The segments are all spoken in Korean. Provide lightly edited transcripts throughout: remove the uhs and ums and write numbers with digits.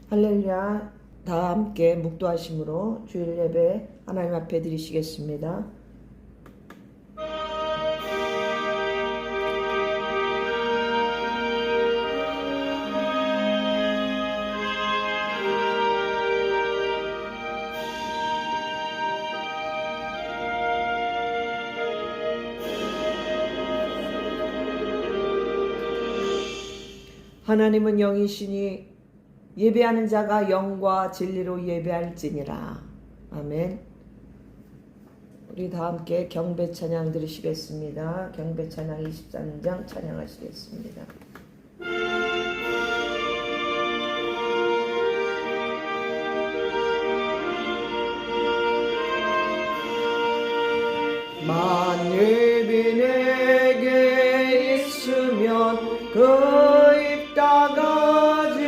할렐루야. 다 함께 묵도하심으로 주일 예배 하나님 앞에 드리시겠습니다. 하나님은 영이시니 예배하는 자가 영과 진리로 예배할지니라. 아멘. 우리 다 함께 경배 찬양 들으시겠습니다. 경배 찬양 23장 찬양하시겠습니다. 만일이 내게 있으면 그 입 닫아지고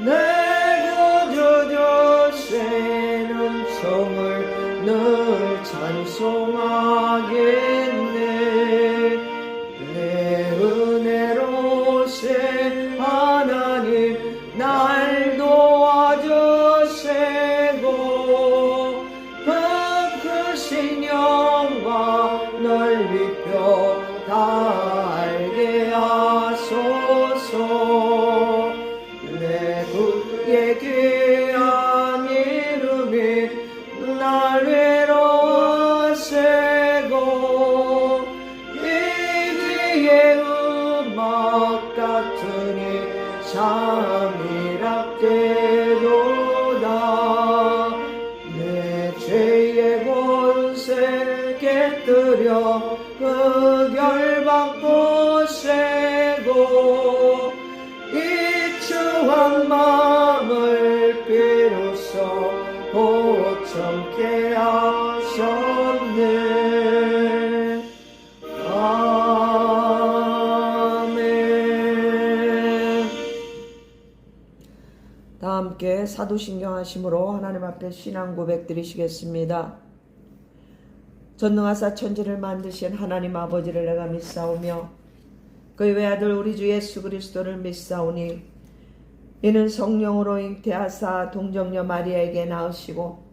내 구주주 세는 성을 늘 찬송하겠네. 내 은혜로 세 하나님 날 도와주시고 그 크신 영광 넓이뼈 다 알게 하소서. 내 굳게 귀한 이름이 날 위로하시고 이 귀의 음악 같으니 참이랍되도다. 내 죄의 권세 깨뜨려 그 결박 보시고 이 추한 마음을 비로소 고청케 하셨네. 아멘. 다 함께 사도신경 하심으로 하나님 앞에 신앙 고백 드리시겠습니다. 전능하사 천지를 만드신 하나님 아버지를 내가 믿사오며 그의 외아들 우리 주 예수 그리스도를 믿사오니 이는 성령으로 잉태하사 동정녀 마리아에게 낳으시고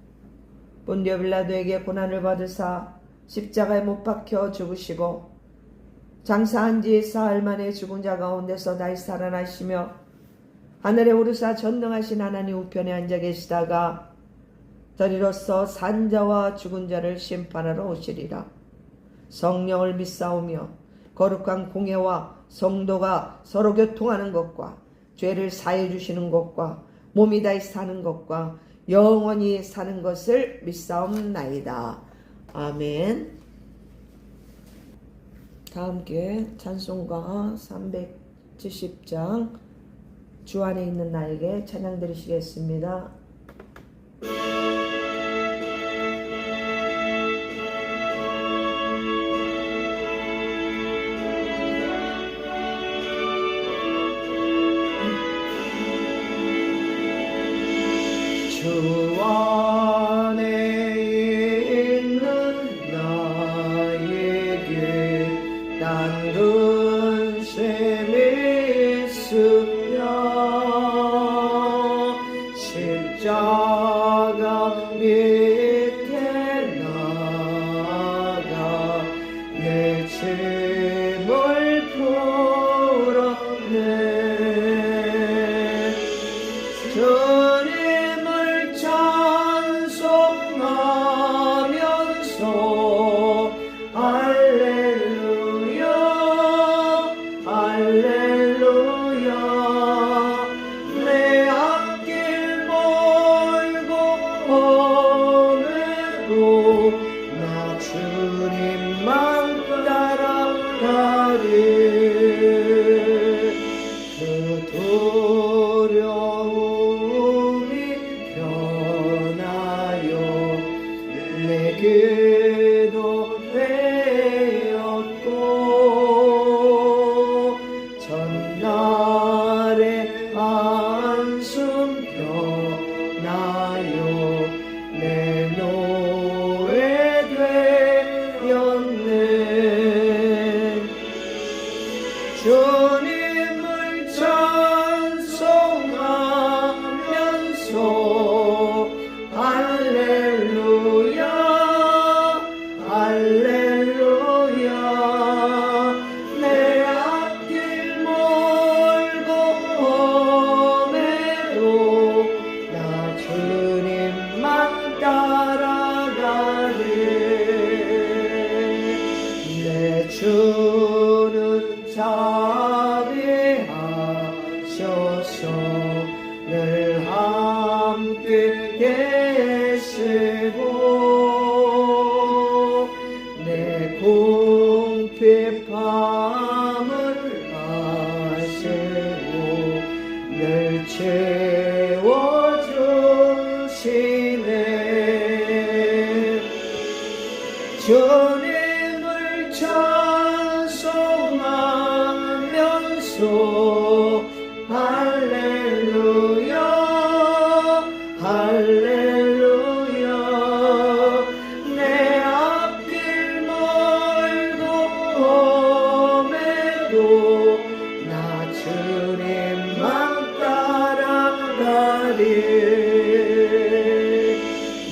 본디오 빌라도에게 고난을 받으사 십자가에 못 박혀 죽으시고 장사한 지 사흘 만에 죽은 자 가운데서 다시 살아나시며 하늘에 오르사 전능하신 하나님 우편에 앉아 계시다가 저리로서 산자와 죽은 자를 심판하러 오시리라. 성령을 믿사오며 거룩한 공예와 성도가 서로 교통하는 것과 죄를 사해 주시는 것과 몸이 다시 사는 것과 영원히 사는 것을 믿사옵나이다. 아멘. 다 함께 찬송가 370장 주 안에 있는 나에게 찬양 드리시겠습니다. 주 안에 있는 나에게 딴 근심이 있으며 십자가 밑에 나가 내 짐을 풀었네. 나 주님만 따라가리. 그 두려움이 변하여 내게도 되었고 전날의 한숨 변하여 내 노래 되었네. 주님을 찬송 주옵소서. 늘 함께 계시고 내 궁핍함을 아시고 늘 채워주시네. 주님을 찬송하면서 할렐루야 할렐루야. 내 앞길 멀고 험해도 나 주님만 따라가리.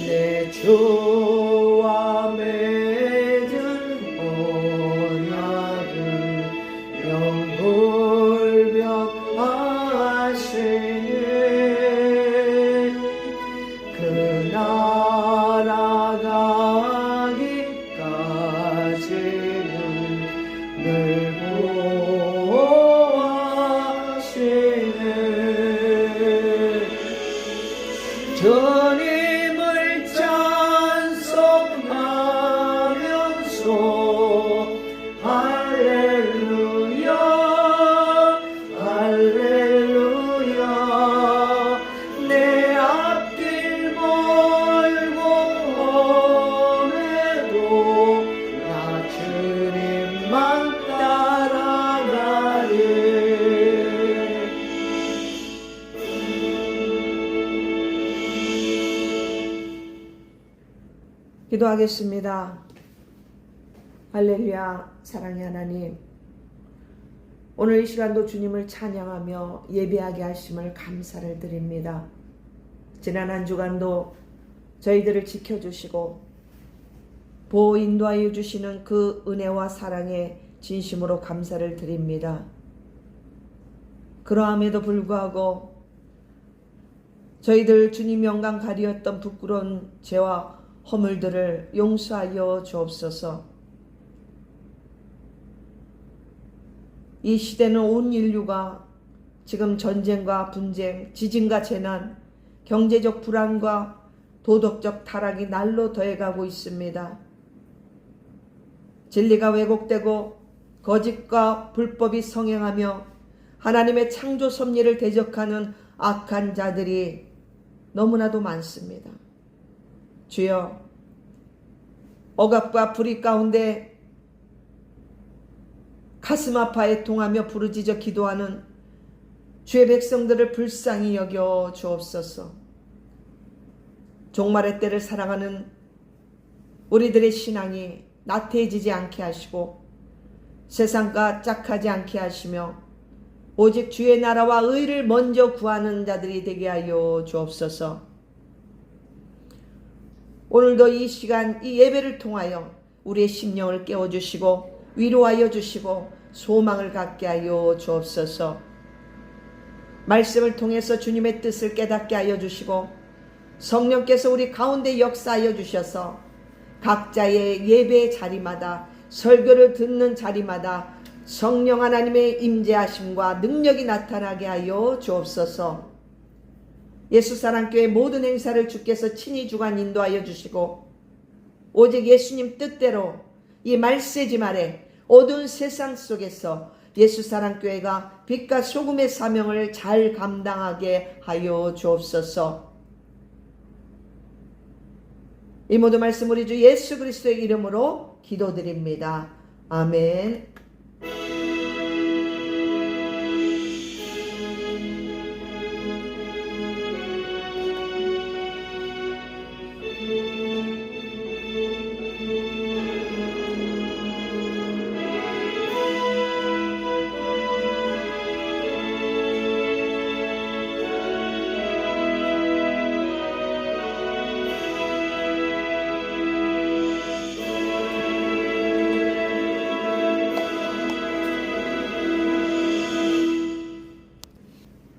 내 주와 맺은 언약은 영불변하시네. 그 나라 가기까지는 늘 보호하시네. 주님을 찬송하면서 할렐루야 할렐루야. 내 앞길 멀고 험해도 나 주님만 따라가리. 기도하겠습니다. 할렐루야. 사랑의 하나님, 오늘 이 시간도 주님을 찬양하며 예배하게 하심을 감사를 드립니다. 지난 한 주간도 저희들을 지켜주시고 보호 인도하여 주시는 그 은혜와 사랑에 진심으로 감사를 드립니다. 그러함에도 불구하고 저희들 주님 영광 가리었던 부끄러운 죄와 허물들을 용서하여 주옵소서. 이 시대는 온 인류가 지금 전쟁과 분쟁, 지진과 재난, 경제적 불안과 도덕적 타락이 날로 더해가고 있습니다. 진리가 왜곡되고 거짓과 불법이 성행하며 하나님의 창조 섭리를 대적하는 악한 자들이 너무나도 많습니다. 주여, 억압과 불의 가운데 가슴 아파 애통하며 부르짖어 기도하는 주의 백성들을 불쌍히 여겨 주옵소서. 종말의 때를 사랑하는 우리들의 신앙이 나태해지지 않게 하시고 세상과 짝하지 않게 하시며 오직 주의 나라와 의를 먼저 구하는 자들이 되게 하여 주옵소서. 오늘도 이 시간, 이 예배를 통하여 우리의 심령을 깨워주시고 위로하여 주시고 소망을 갖게 하여 주옵소서. 말씀을 통해서 주님의 뜻을 깨닫게 하여 주시고 성령께서 우리 가운데 역사하여 주셔서 각자의 예배 자리마다 설교를 듣는 자리마다 성령 하나님의 임재하심과 능력이 나타나게 하여 주옵소서. 예수사랑교회 모든 행사를 주께서 친히 주관 인도하여 주시고 오직 예수님 뜻대로 이 말세지 아래 어두운 세상 속에서 예수사랑교회가 빛과 소금의 사명을 잘 감당하게 하여 주옵소서. 이 모든 말씀 우리 주 예수 그리스도의 이름으로 기도드립니다. 아멘.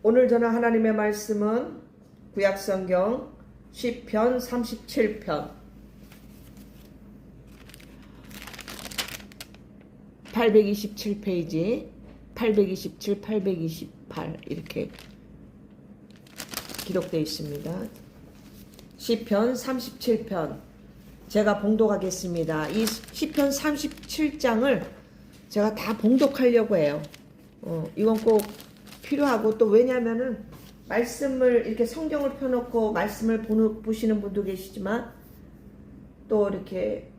오늘 전한 하나님의 말씀은 구약성경 시편 37편 827페이지 827, 828 이렇게 기록되어 있습니다. 시편 37편 제가 봉독하겠습니다. 이 시편 37장을 제가 다 봉독하려고 해요. 이건 꼭 필요하고, 또 왜냐면은 말씀을 이렇게 성경을 펴놓고 말씀을 보시는 분도 계시지만 또 이렇게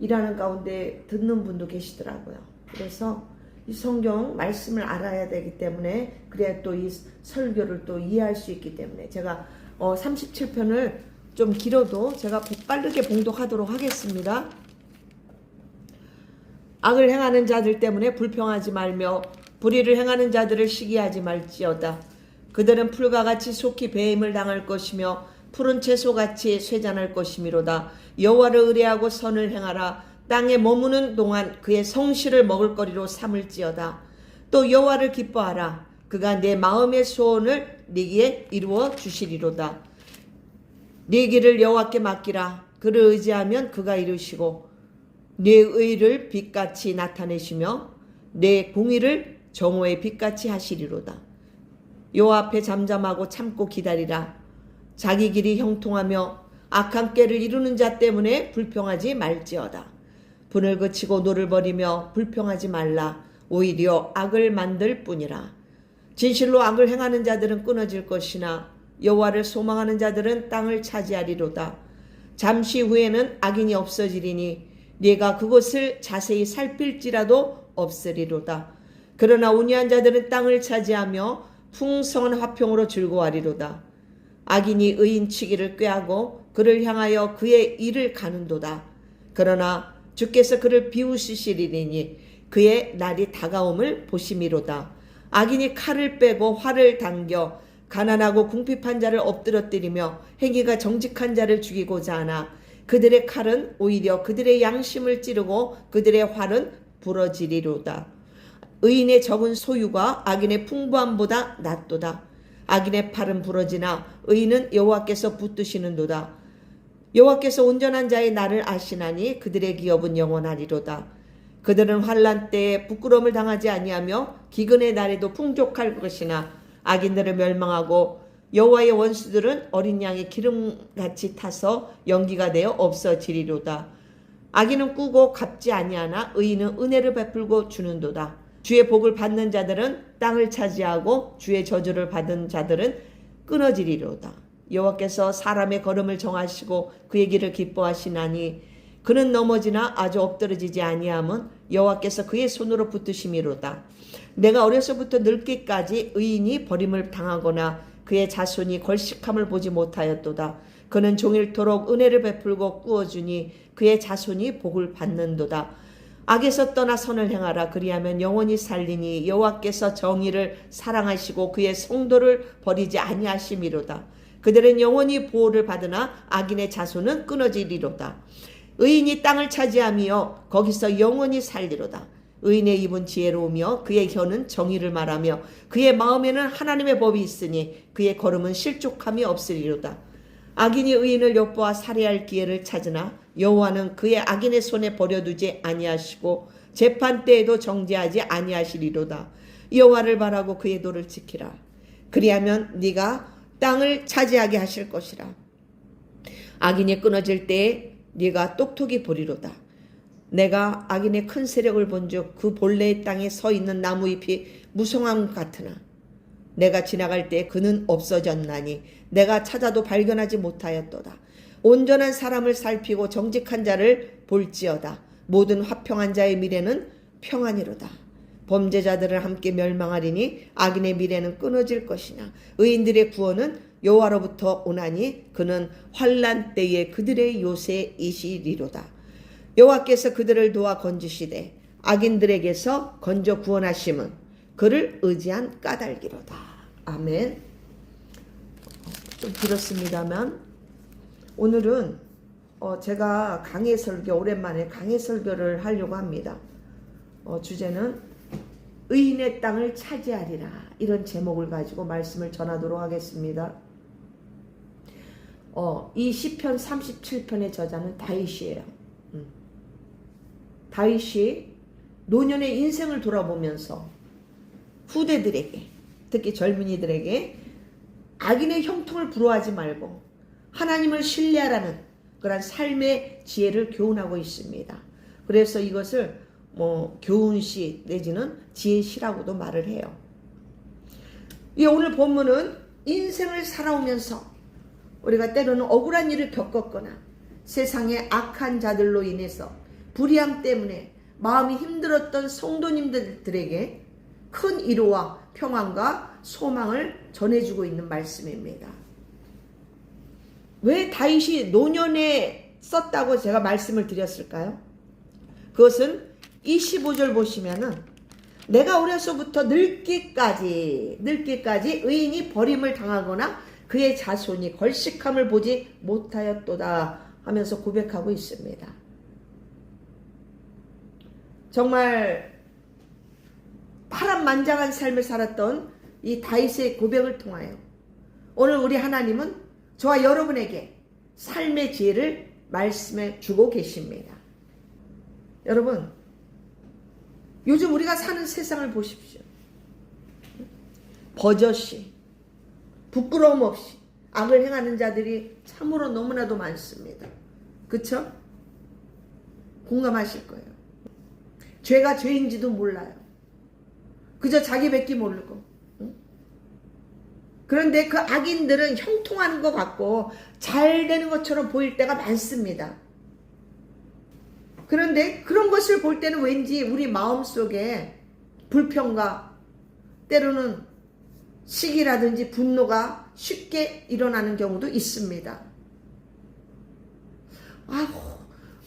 일하는 가운데 듣는 분도 계시더라고요. 그래서 이 성경 말씀을 알아야 되기 때문에, 그래야 또 이 설교를 또 이해할 수 있기 때문에 제가 37편을 좀 길어도 제가 빠르게 봉독하도록 하겠습니다. 악을 행하는 자들 때문에 불평하지 말며 불의를 행하는 자들을 시기하지 말지어다. 그들은 풀과 같이 속히 배임을 당할 것이며 푸른 채소같이 쇠잔할 것이미로다. 여호와를 의뢰하고 선을 행하라. 땅에 머무는 동안 그의 성실을 먹을거리로 삼을지어다. 또 여호와를 기뻐하라. 그가 내 마음의 소원을 네게 이루어 주시리로다. 네 길을 여호와께 맡기라. 그를 의지하면 그가 이루시고 네 의를 빛같이 나타내시며 네 공의를 정오의 빛같이 하시리로다. 여호와 앞에 잠잠하고 참고 기다리라. 자기 길이 형통하며 악한 꾀를 이루는 자 때문에 불평하지 말지어다. 분을 그치고 노를 버리며 불평하지 말라. 오히려 악을 만들 뿐이라. 진실로 악을 행하는 자들은 끊어질 것이나 여호와를 소망하는 자들은 땅을 차지하리로다. 잠시 후에는 악인이 없어지리니 네가 그것을 자세히 살필지라도 없으리로다. 그러나 온유한 자들은 땅을 차지하며 풍성한 화평으로 즐거워하리로다. 악인이 의인치기를 꾀하고 그를 향하여 그의 일을 가는도다. 그러나 주께서 그를 비웃으시리니 그의 날이 다가옴을 보심이로다. 악인이 칼을 빼고 활을 당겨 가난하고 궁핍한 자를 엎드러뜨리며 행위가 정직한 자를 죽이고자 하나 그들의 칼은 오히려 그들의 양심을 찌르고 그들의 활은 부러지리로다. 의인의 적은 소유가 악인의 풍부함보다 낫도다. 악인의 팔은 부러지나 의인은 여호와께서 붙드시는도다. 여호와께서 온전한 자의 날을 아시나니 그들의 기업은 영원하리로다. 그들은 환난 때에 부끄러움을 당하지 아니하며 기근의 날에도 풍족할 것이나 악인들을 멸망하고 여호와의 원수들은 어린 양의 기름같이 타서 연기가 되어 없어지리로다. 악인은 꾸고 갚지 아니하나 의인은 은혜를 베풀고 주는도다. 주의 복을 받는 자들은 땅을 차지하고 주의 저주를 받은 자들은 끊어지리로다. 여호와께서 사람의 걸음을 정하시고 그의 길을 기뻐하시나니 그는 넘어지나 아주 엎드러지지 아니함은 여호와께서 그의 손으로 붙드심이로다. 내가 어려서부터 늙기까지 의인이 버림을 당하거나 그의 자손이 걸식함을 보지 못하였도다. 그는 종일토록 은혜를 베풀고 꾸어주니 그의 자손이 복을 받는도다. 악에서 떠나 선을 행하라. 그리하면 영원히 살리니 여호와께서 정의를 사랑하시고 그의 성도를 버리지 아니하심이로다. 그들은 영원히 보호를 받으나 악인의 자손은 끊어지리로다. 의인이 땅을 차지하며 거기서 영원히 살리로다. 의인의 입은 지혜로우며 그의 혀는 정의를 말하며 그의 마음에는 하나님의 법이 있으니 그의 걸음은 실족함이 없으리로다. 악인이 의인을 엿보아 살해할 기회를 찾으나 여호와는 그의 악인의 손에 버려두지 아니하시고 재판 때에도 정죄하지 아니하시리로다. 여호와를 바라고 그의 도를 지키라. 그리하면 네가 땅을 차지하게 하실 것이라. 악인이 끊어질 때에 네가 똑똑히 보리로다. 내가 악인의 큰 세력을 본즉 그 본래의 땅에 서 있는 나무잎이 무성함 같으나 내가 지나갈 때 그는 없어졌나니 내가 찾아도 발견하지 못하였도다. 온전한 사람을 살피고 정직한 자를 볼지어다. 모든 화평한 자의 미래는 평안이로다. 범죄자들을 함께 멸망하리니 악인의 미래는 끊어질 것이나 의인들의 구원은 여호와로부터 오나니 그는 환난 때에 그들의 요새이시리로다. 여호와께서 그들을 도와 건지시되 악인들에게서 건져 구원하심은 그를 의지한 까닭이로다. 아멘. 좀 길었습니다만 오늘은 제가 강해 설교, 오랜만에 강해 설교를 하려고 합니다. 주제는 의인의 땅을 차지하리라, 이런 제목을 가지고 말씀을 전하도록 하겠습니다. 이 시편 37편의 저자는 다윗이에요. 다윗이 노년의 인생을 돌아보면서 후대들에게, 특히 젊은이들에게 악인의 형통을 부러워하지 말고 하나님을 신뢰하라는 그런 삶의 지혜를 교훈하고 있습니다. 그래서 이것을 교훈시 내지는 지혜시라고도 말을 해요. 이 오늘 본문은 인생을 살아오면서 우리가 때로는 억울한 일을 겪었거나 세상의 악한 자들로 인해서 불의함 때문에 마음이 힘들었던 성도님들에게 큰 위로와 평안과 소망을 전해주고 있는 말씀입니다. 왜 다윗이 노년에 썼다고 제가 말씀을 드렸을까요? 그것은 25절 보시면은 내가 어려서부터 늙기까지 의인이 버림을 당하거나 그의 자손이 걸식함을 보지 못하였도다 하면서 고백하고 있습니다. 정말 파란만장한 삶을 살았던 이 다윗의 고백을 통하여 오늘 우리 하나님은 저와 여러분에게 삶의 지혜를 말씀해 주고 계십니다. 여러분, 요즘 우리가 사는 세상을 보십시오. 버젓이 부끄러움 없이 악을 행하는 자들이 참으로 너무나도 많습니다. 그쵸? 공감하실 거예요. 죄가 죄인지도 몰라요. 그저 자기 뱉기 모르고. 그런데 그 악인들은 형통하는 것 같고 잘 되는 것처럼 보일 때가 많습니다. 그런데 그런 것을 볼 때는 왠지 우리 마음속에 불평과 때로는 시기라든지 분노가 쉽게 일어나는 경우도 있습니다.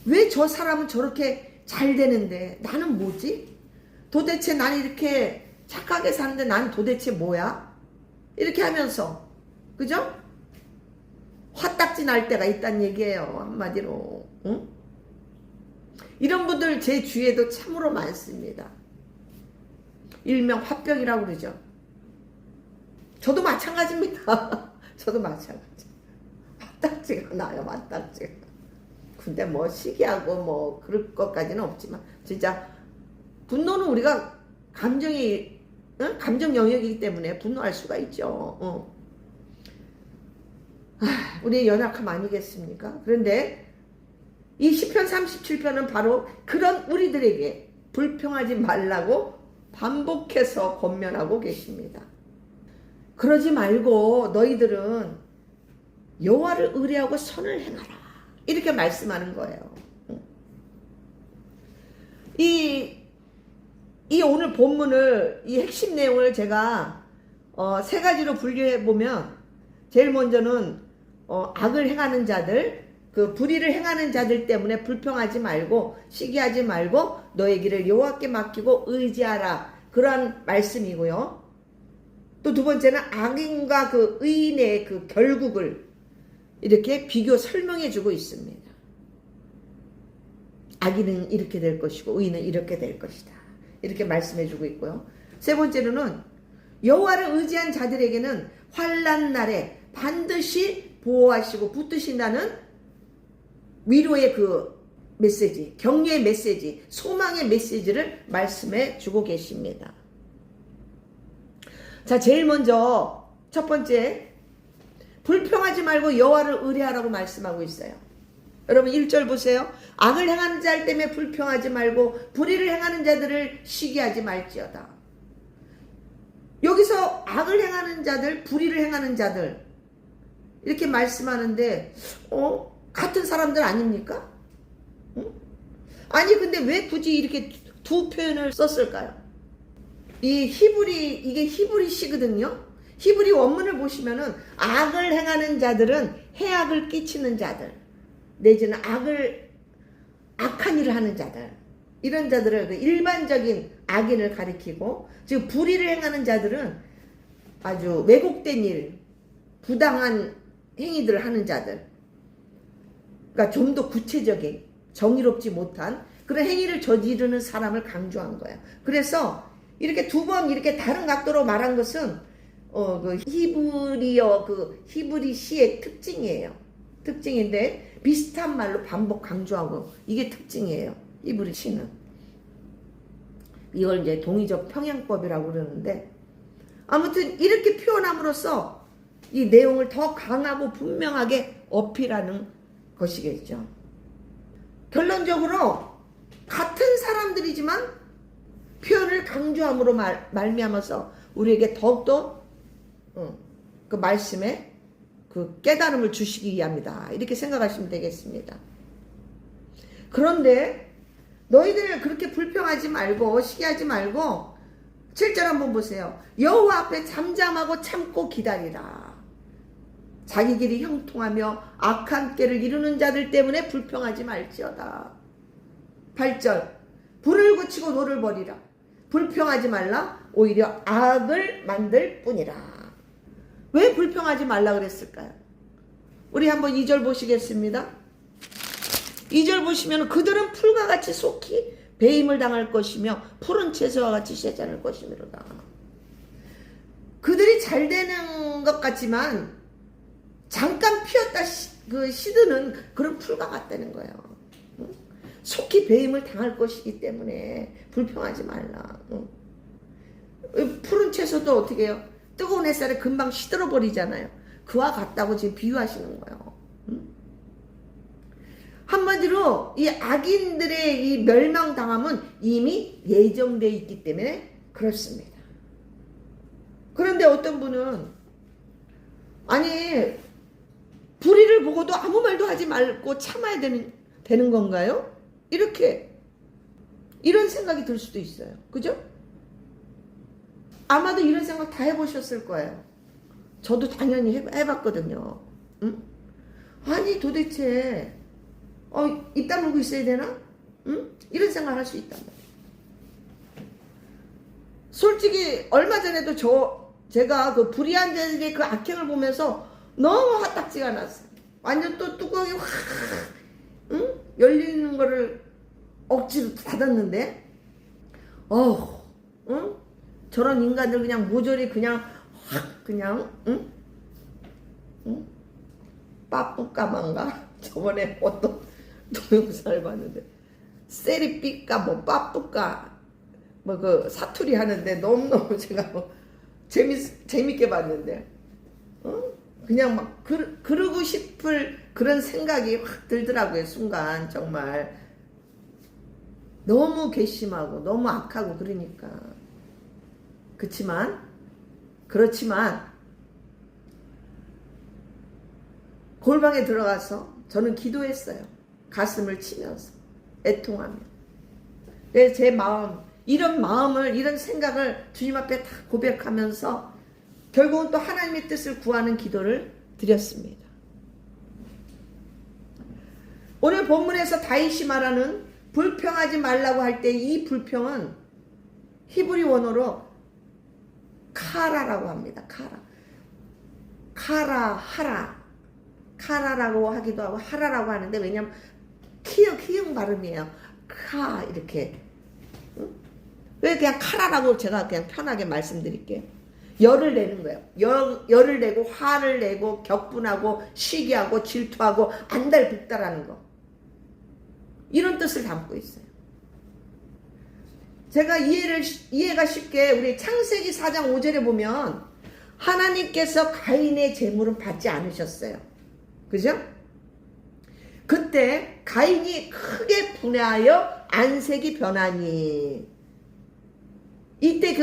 왜 저 사람은 저렇게 잘 되는데 나는 뭐지? 도대체 난 이렇게 착하게 사는데 난 도대체 뭐야? 이렇게 하면서 그죠? 화딱지 날 때가 있다는 얘기예요. 한마디로. 응? 이런 분들 제 주위에도 참으로 많습니다. 일명 화병이라고 그러죠. 저도 마찬가지입니다. 저도 마찬가지. 화딱지가 나요. 화딱지가. 근데 뭐 시기하고 뭐 그럴 것까지는 없지만 진짜 분노는 우리가 감정이 감정 영역이기 때문에 분노할 수가 있죠. 우리의 연약함 아니겠습니까? 그런데 이 시편 37편은 바로 그런 우리들에게 불평하지 말라고 반복해서 권면하고 계십니다. 그러지 말고 너희들은 여호와를 의뢰하고 선을 행하라. 이렇게 말씀하는 거예요. 이 오늘 본문을 이 핵심 내용을 제가 세 가지로 분류해 보면 제일 먼저는 악을 행하는 자들, 그 불의를 행하는 자들 때문에 불평하지 말고 시기하지 말고 너의 길을 여호와께 맡기고 의지하라. 그러한 말씀이고요. 또 두 번째는 악인과 그 의인의 그 결국을 이렇게 비교 설명해 주고 있습니다. 악인은 이렇게 될 것이고 의인은 이렇게 될 것이다. 이렇게 말씀해 주고 있고요. 세 번째로는 여호와를 의지한 자들에게는 환난 날에 반드시 보호하시고 붙드신다는 위로의 그 메시지, 격려의 메시지, 소망의 메시지를 말씀해 주고 계십니다. 자, 제일 먼저 첫 번째 불평하지 말고 여호와를 의뢰하라고 말씀하고 있어요. 여러분 1절 보세요. 악을 행하는 자 때문에 불평하지 말고 불의를 행하는 자들을 시기하지 말지어다. 여기서 악을 행하는 자들, 불의를 행하는 자들 이렇게 말씀하는데 같은 사람들 아닙니까? 아니 근데 왜 굳이 이렇게 두 표현을 썼을까요? 이게 히브리 시거든요. 히브리 원문을 보시면은 악을 행하는 자들은 해악을 끼치는 자들 내지는 악한 일을 하는 자들 이런 자들을 일반적인 악인을 가리키고 지금 불의를 행하는 자들은 아주 왜곡된 일 부당한 행위들을 하는 자들 그러니까 좀 더 구체적인 정의롭지 못한 그런 행위를 저지르는 사람을 강조한 거예요. 그래서 이렇게 두 번 이렇게 다른 각도로 말한 것은 그 히브리 시의 특징이에요. 특징인데 비슷한 말로 반복 강조하고 이게 특징이에요. 히브리 시는. 이걸 이제 동의적 평행법이라고 그러는데 아무튼 이렇게 표현함으로써 이 내용을 더 강하고 분명하게 어필하는 것이겠죠. 결론적으로 같은 사람들이지만 표현을 강조함으로 말미암아서 우리에게 더욱더 그 말씀에 그 깨달음을 주시기 위함이다. 이렇게 생각하시면 되겠습니다. 그런데 너희들 그렇게 불평하지 말고 시기하지 말고 7절 한번 보세요. 여호와 앞에 잠잠하고 참고 기다리라. 자기 길이 형통하며 악한 꾀를 이루는 자들 때문에 불평하지 말지어다. 8절 불을 굳히고 노를 버리라. 불평하지 말라. 오히려 악을 만들 뿐이라. 왜 불평하지 말라 그랬을까요? 우리 한번 2절 보시겠습니다. 2절 보시면 그들은 풀과 같이 속히 배임을 당할 것이며 푸른 채소와 같이 쇠잔할 것이미로다. 그들이 잘 되는 것 같지만 잠깐 피었다 시드는 그런 풀과 같다는 거예요. 속히 배임을 당할 것이기 때문에 불평하지 말라. 푸른 채소도 어떻게 해요? 뜨거운 햇살에 금방 시들어 버리잖아요. 그와 같다고 지금 비유하시는 거예요. 한마디로 이 악인들의 이 멸망당함은 이미 예정되어 있기 때문에 그렇습니다. 그런데 어떤 분은 아니 불의를 보고도 아무 말도 하지 말고 참아야 되는 건가요? 이런 생각이 들 수도 있어요. 그죠? 아마도 이런 생각 다 해보셨을 거예요. 저도 당연히 해봤거든요. 응? 아니 도대체 입 다물고 있어야 되나? 응? 이런 생각을 할 수 있단 말이에요. 솔직히 얼마 전에도 제가 그 불의한 자들의 그 악행을 보면서 너무 화딱지가 났어요. 완전 또 뚜껑이 확 응? 열리는 거를 억지로 닫았는데 응? 저런 인간들 그냥 모조리 그냥 확 그냥 응? 응? 빠뿌까만가? 저번에 어떤 동영상을 봤는데 세리삐까 뭐 빠뿌까 뭐 그 사투리 하는데 너무너무 제가 뭐 재밌게 봤는데 그냥 막 그러고 싶을 그런 생각이 확 들더라고요. 순간 정말 너무 괘씸하고 너무 악하고 그러니까 그렇지만 골방에 들어가서 저는 기도했어요. 가슴을 치면서 애통하며. 그래서 제 마음 이런 생각을 주님 앞에 다 고백하면서 결국은 또 하나님의 뜻을 구하는 기도를 드렸습니다. 오늘 본문에서 다윗이 말하는 불평하지 말라고 할 때 이 불평은 히브리 원어로 카라라고 합니다. 카라라고 하기도 하고 하라라고 하는데 왜냐면 키읔 발음이에요. 카 이렇게. 왜 그냥 카라라고 제가 그냥 편하게 말씀드릴게요. 열을 내는 거예요. 열을 내고 화를 내고 격분하고 시기하고 질투하고 안달복달하는 거. 이런 뜻을 담고 있어요. 제가 이해가 쉽게 우리 창세기 4장 5절에 보면 하나님께서 가인의 재물은 받지 않으셨어요. 그죠? 그때 가인이 크게 분해하여 안색이 변하니 이때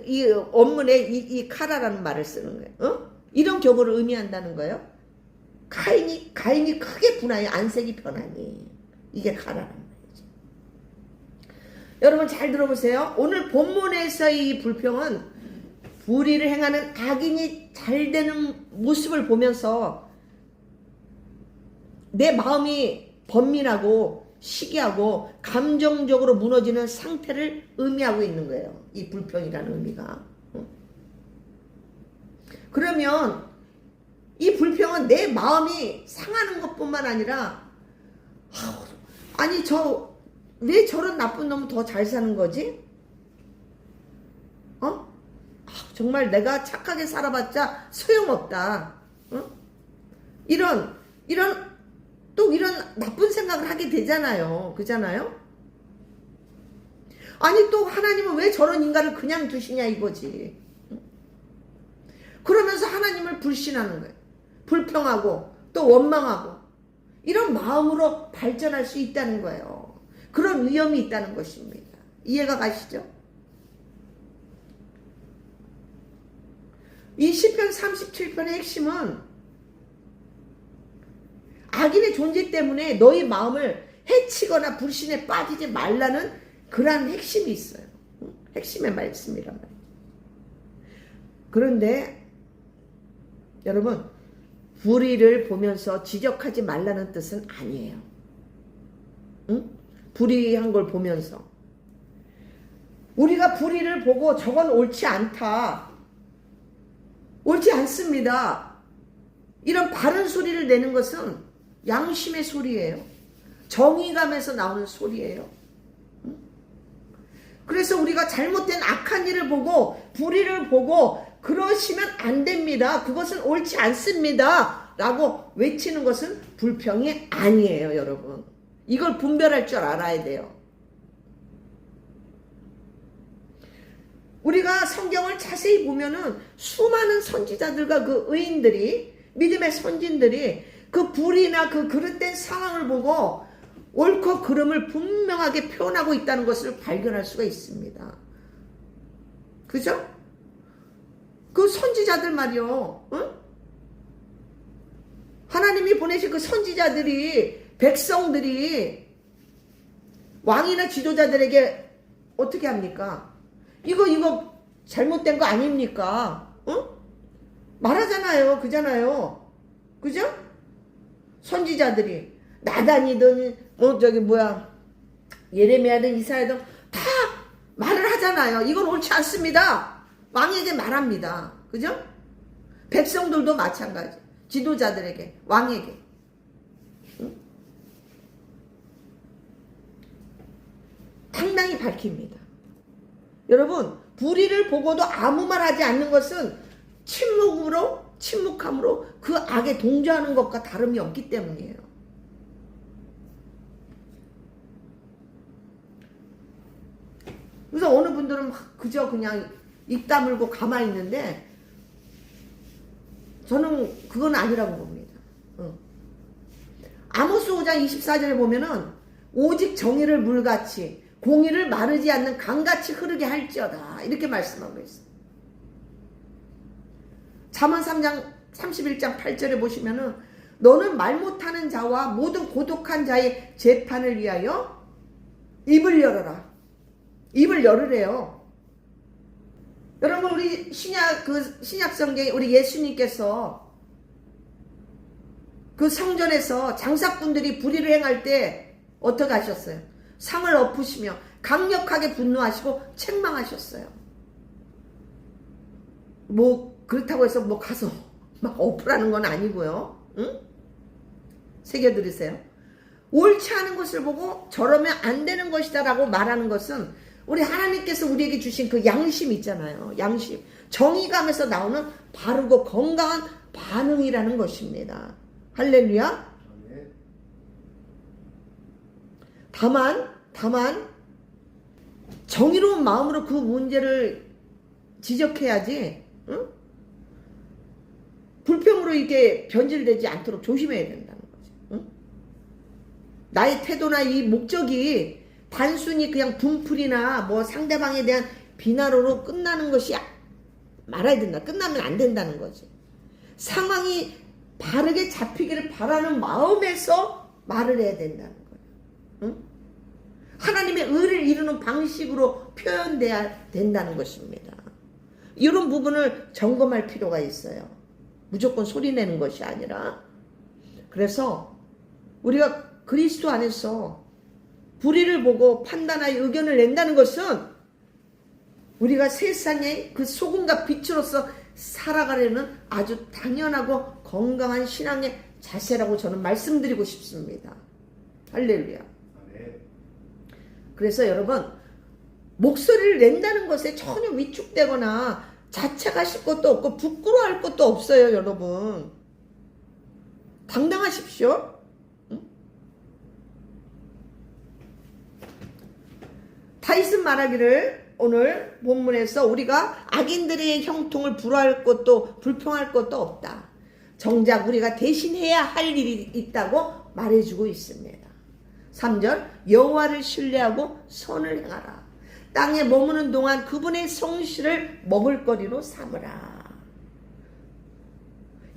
이 원문에 이 카라라는 말을 쓰는 거예요. 이런 격으로 의미한다는 거예요. 가인이 크게 분하여 안색이 변하니 이게 카라라는 말이죠. 여러분 잘 들어보세요. 오늘 본문에서 이 불평은 불의를 행하는 악인이 잘 되는 모습을 보면서 내 마음이 번민하고 시기하고 감정적으로 무너지는 상태를 의미하고 있는 거예요. 이 불평이라는 의미가. 그러면 이 불평은 내 마음이 상하는 것뿐만 아니라 아니 왜 저런 나쁜 놈은 더 잘 사는 거지? 정말 내가 착하게 살아봤자 소용없다. 이런 나쁜 생각을 하게 되잖아요. 그잖아요? 아니 또 하나님은 왜 저런 인간을 그냥 두시냐 이거지. 그러면서 하나님을 불신하는 거예요. 불평하고 또 원망하고 이런 마음으로 발전할 수 있다는 거예요. 그런 위험이 있다는 것입니다. 이해가 가시죠? 이 시편 37편의 핵심은 악인의 존재 때문에 너희 마음을 해치거나 불신에 빠지지 말라는 그러한 핵심이 있어요. 핵심의 말씀이란 말이에요. 그런데 여러분, 불의를 보면서 지적하지 말라는 뜻은 아니에요. 응? 불의한 걸 보면서 우리가 불의를 보고 저건 옳지 않다, 옳지 않습니다, 이런 바른 소리를 내는 것은 양심의 소리예요. 정의감에서 나오는 소리예요. 그래서 우리가 잘못된 악한 일을 보고 불의를 보고 그러시면 안 됩니다, 그것은 옳지 않습니다 라고 외치는 것은 불평이 아니에요. 여러분, 이걸 분별할 줄 알아야 돼요. 우리가 성경을 자세히 보면은 수많은 선지자들과 그 의인들이, 믿음의 선진들이 그 불의나 그 그릇된 상황을 보고 옳고 그름을 분명하게 표현하고 있다는 것을 발견할 수가 있습니다. 그죠? 그 선지자들 말이요, 응? 하나님이 보내신 그 선지자들이, 백성들이 왕이나 지도자들에게 어떻게 합니까? 이거 잘못된 거 아닙니까? 응? 말하잖아요. 그잖아요. 그죠? 선지자들이 나단이든 예레미야든 이사야든 다 말을 하잖아요. 이건 옳지 않습니다, 왕에게 말합니다. 그죠? 백성들도 마찬가지. 지도자들에게, 왕에게. 응? 당당히 밝힙니다. 여러분, 불의를 보고도 아무 말 하지 않는 것은 침묵함으로 그 악에 동조하는 것과 다름이 없기 때문이에요. 그래서 어느 분들은 그저 그냥 입 다물고 가만히 있는데 저는 그건 아니라고 봅니다. 아모스 5장 24절에 보면은 오직 정의를 물같이 공의를 마르지 않는 강같이 흐르게 할지어다, 이렇게 말씀하고 있어요. 잠언 3장 31장 8절에 보시면은 너는 말 못하는 자와 모든 고독한 자의 재판을 위하여 입을 열어라. 입을 열으래요. 여러분, 우리 신약 성경에 우리 예수님께서 그 성전에서 장사꾼들이 불의를 행할 때 어떻게 하셨어요? 상을 엎으시며 강력하게 분노하시고 책망하셨어요. 그렇다고 해서 가서 막 엎으라는 건 아니고요. 응? 새겨 들으세요. 옳지 않은 것을 보고 저러면 안 되는 것이다 라고 말하는 것은 우리 하나님께서 우리에게 주신 그 양심 있잖아요. 양심. 정의감에서 나오는 바르고 건강한 반응이라는 것입니다. 할렐루야. 다만 정의로운 마음으로 그 문제를 지적해야지, 응? 불평으로 이게 변질되지 않도록 조심해야 된다는 거죠. 응? 나의 태도나 이 목적이 단순히 그냥 분풀이나 상대방에 대한 비난으로 끝나는 것이 말아야 된다. 끝나면 안 된다는 거지. 상황이 바르게 잡히기를 바라는 마음에서 말을 해야 된다는 거예요. 응? 하나님의 의를 이루는 방식으로 표현돼야 된다는 것입니다. 이런 부분을 점검할 필요가 있어요. 무조건 소리내는 것이 아니라. 그래서 우리가 그리스도 안에서 불의를 보고 판단하여 의견을 낸다는 것은 우리가 세상의 그 소금과 빛으로서 살아가려는 아주 당연하고 건강한 신앙의 자세라고 저는 말씀드리고 싶습니다. 할렐루야. 그래서 여러분, 목소리를 낸다는 것에 전혀 위축되거나 자책하실 것도 없고 부끄러워할 것도 없어요. 여러분, 당당하십시오. 응? 다윗은 말하기를 오늘 본문에서 우리가 악인들의 형통을 불허할 것도 불평할 것도 없다. 정작 우리가 대신해야 할 일이 있다고 말해주고 있습니다. 3절 여호와를 신뢰하고 선을 행하라. 땅에 머무는 동안 그분의 성실을 먹을거리로 삼으라.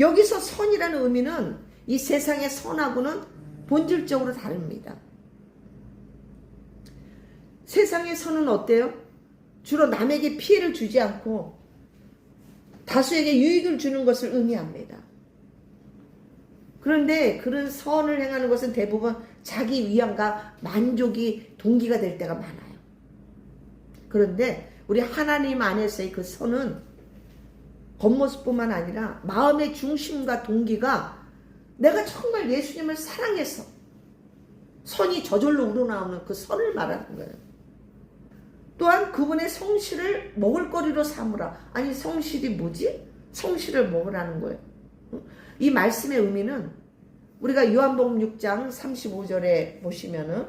여기서 선이라는 의미는 이 세상의 선하고는 본질적으로 다릅니다. 세상의 선은 어때요? 주로 남에게 피해를 주지 않고 다수에게 유익을 주는 것을 의미합니다. 그런데 그런 선을 행하는 것은 대부분 자기 위안과 만족이 동기가 될 때가 많아요. 그런데 우리 하나님 안에서의 그 선은 겉모습뿐만 아니라 마음의 중심과 동기가 내가 정말 예수님을 사랑해서 선이 저절로 우러나오는 그 선을 말하는 거예요. 또한 그분의 성실을 먹을거리로 삼으라. 아니 성실이 뭐지? 성실을 먹으라는 거예요. 이 말씀의 의미는 우리가 요한복음 6장 35절에 보시면은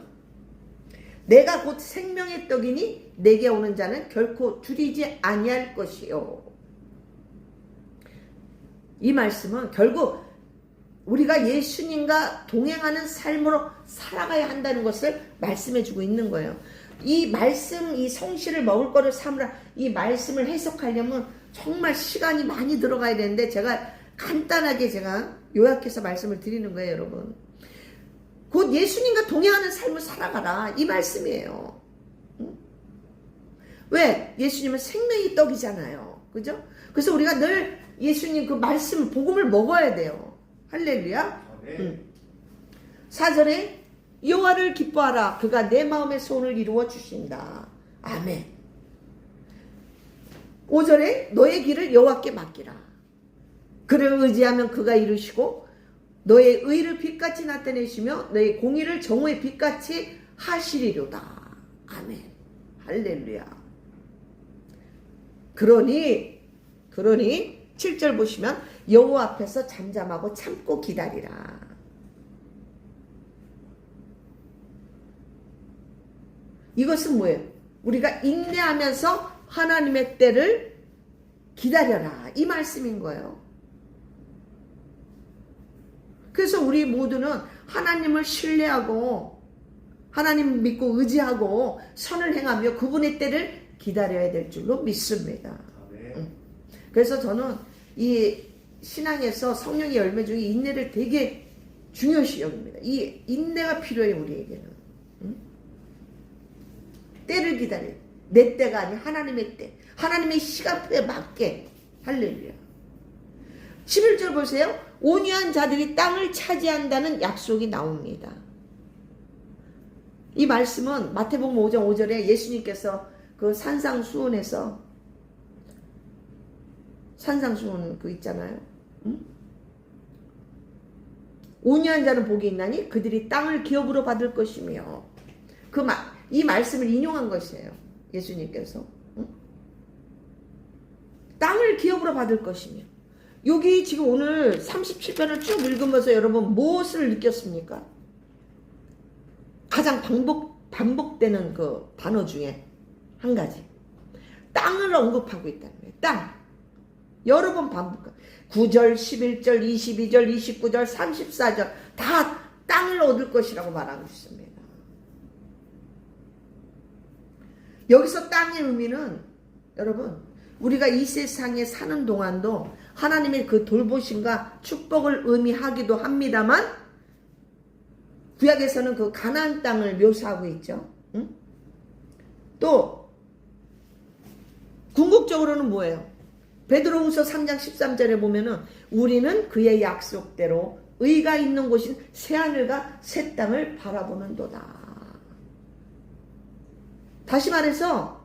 내가 곧 생명의 떡이니 내게 오는 자는 결코 줄이지 아니할 것이요. 이 말씀은 결국 우리가 예수님과 동행하는 삶으로 살아가야 한다는 것을 말씀해 주고 있는 거예요. 이 말씀, 이 성실을 먹을 거를 삼으라, 이 말씀을 해석하려면 정말 시간이 많이 들어가야 되는데 제가 간단하게 제가 요약해서 말씀을 드리는 거예요, 여러분. 곧 예수님과 동행하는 삶을 살아가라, 이 말씀이에요. 응? 왜? 예수님은 생명의 떡이잖아요. 그죠? 그래서 우리가 늘 예수님 그 말씀, 복음을 먹어야 돼요. 할렐루야. 응. 4절에 여호와를 기뻐하라. 그가 내 마음의 소원을 이루어 주신다. 아멘. 5절에 너의 길을 여호와께 맡기라. 그를 의지하면 그가 이루시고 너의 의를 빛같이 나타내시며 너의 공의를 정오의 빛같이 하시리로다. 아멘. 할렐루야. 그러니 7절 보시면 여호와 앞에서 잠잠하고 참고 기다리라. 이것은 뭐예요? 우리가 인내하면서 하나님의 때를 기다려라, 이 말씀인 거예요. 그래서 우리 모두는 하나님을 신뢰하고 하나님 믿고 의지하고 선을 행하며 그분의 때를 기다려야 될 줄로 믿습니다. 그래서 저는 이 신앙에서 성령의 열매 중에 인내를 되게 중요시 여깁니다. 이 인내가 필요해요, 우리에게는. 때를 기다려. 내 때가 아닌 하나님의 때. 하나님의 시간표에 맞게. 할렐루야. 11절 보세요. 온유한 자들이 땅을 차지한다는 약속이 나옵니다. 이 말씀은 마태복음 5장 5절에 예수님께서 그 산상수훈에서 산상수훈 그 있잖아요. 응? 온유한 자는 복이 있나니 그들이 땅을 기업으로 받을 것이며 이 말씀을 인용한 것이에요. 예수님께서. 응? 땅을 기업으로 받을 것이며. 여기 지금 오늘 37편을 쭉 읽으면서 여러분 무엇을 느꼈습니까? 가장 반복되는 그 단어 중에 한 가지. 땅을 언급하고 있다는 거예요. 땅. 여러 번 반복하고. 9절, 11절, 22절, 29절, 34절 다 땅을 얻을 것이라고 말하고 있습니다. 여기서 땅의 의미는 여러분 우리가 이 세상에 사는 동안도 하나님의 그 돌보심과 축복을 의미하기도 합니다만 구약에서는 그 가나안 땅을 묘사하고 있죠. 응? 또 궁극적으로는 뭐예요? 베드로후서 3장 13절에 보면은 우리는 그의 약속대로 의가 있는 곳인 새하늘과 새 땅을 바라보는도다. 다시 말해서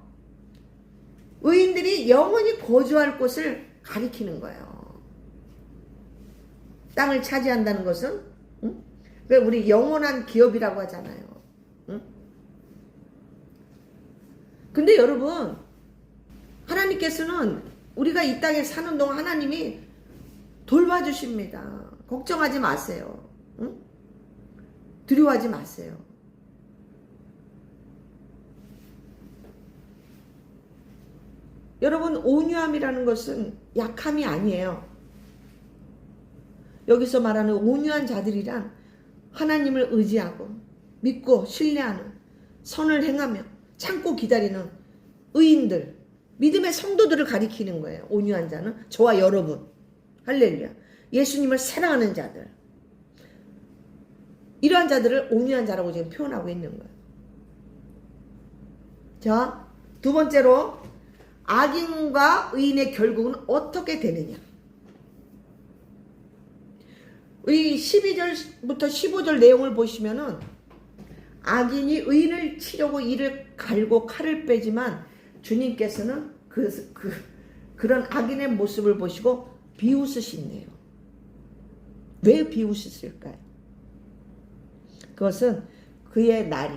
의인들이 영원히 거주할 곳을 가리키는 거예요. 땅을 차지한다는 것은 응? 왜 우리 영원한 기업이라고 하잖아요. 응? 근데 여러분 하나님께서는 우리가 이 땅에 사는 동안 하나님이 돌봐주십니다. 걱정하지 마세요. 응? 두려워하지 마세요. 여러분, 온유함이라는 것은 약함이 아니에요. 여기서 말하는 온유한 자들이란 하나님을 의지하고 믿고 신뢰하는, 선을 행하며 참고 기다리는 의인들, 믿음의 성도들을 가리키는 거예요. 온유한 자는 저와 여러분, 할렐루야, 예수님을 사랑하는 자들, 이러한 자들을 온유한 자라고 지금 표현하고 있는 거예요. 자, 두 번째로 악인과 의인의 결국은 어떻게 되느냐. 이 12절부터 15절 내용을 보시면은 악인이 의인을 치려고 이를 갈고 칼을 빼지만 주님께서는 그런 악인의 모습을 보시고 비웃으신대요. 왜 비웃으실까요? 그것은 그의 날이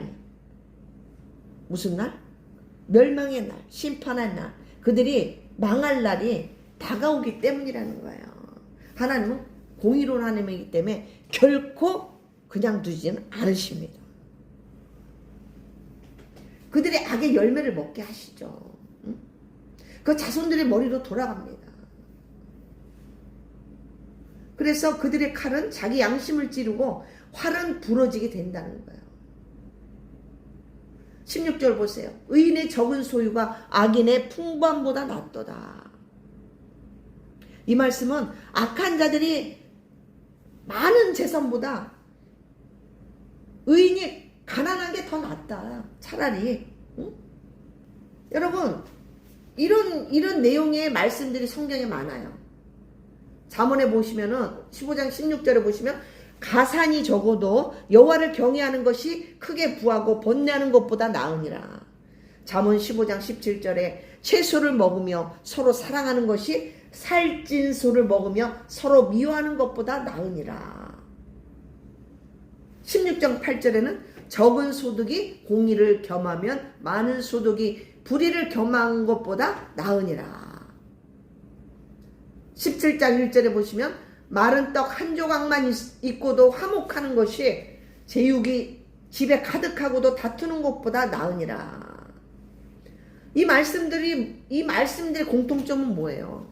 무슨 날? 멸망의 날, 심판의 날, 그들이 망할 날이 다가오기 때문이라는 거예요. 하나님은 공의로운 하나님이기 때문에 결코 그냥 두지는 않으십니다. 그들의 악의 열매를 먹게 하시죠. 그 자손들의 머리로 돌아갑니다. 그래서 그들의 칼은 자기 양심을 찌르고 활은 부러지게 된다는 거예요. 16절 보세요. 의인의 적은 소유가 악인의 풍부함보다 낫도다. 이 말씀은 악한 자들이 많은 재산보다 의인이 가난한 게 더 낫다. 차라리. 응? 여러분, 이런 내용의 말씀들이 성경에 많아요. 잠언에 보시면은 15장 16절에 보시면 가산이 적어도 여호와를 경외하는 것이 크게 부하고 번뇌하는 것보다 나으니라. 잠언 15장 17절에 채소를 먹으며 서로 사랑하는 것이 살찐 소를 먹으며 서로 미워하는 것보다 나으니라. 16장 8절에는 적은 소득이 공의를 겸하면 많은 소득이 불의를 겸한 것보다 나으니라. 17장 1절에 보시면 마른 떡 한 조각만 있고도 화목하는 것이 제육이 집에 가득하고도 다투는 것보다 나으니라. 이 말씀들의 공통점은 뭐예요?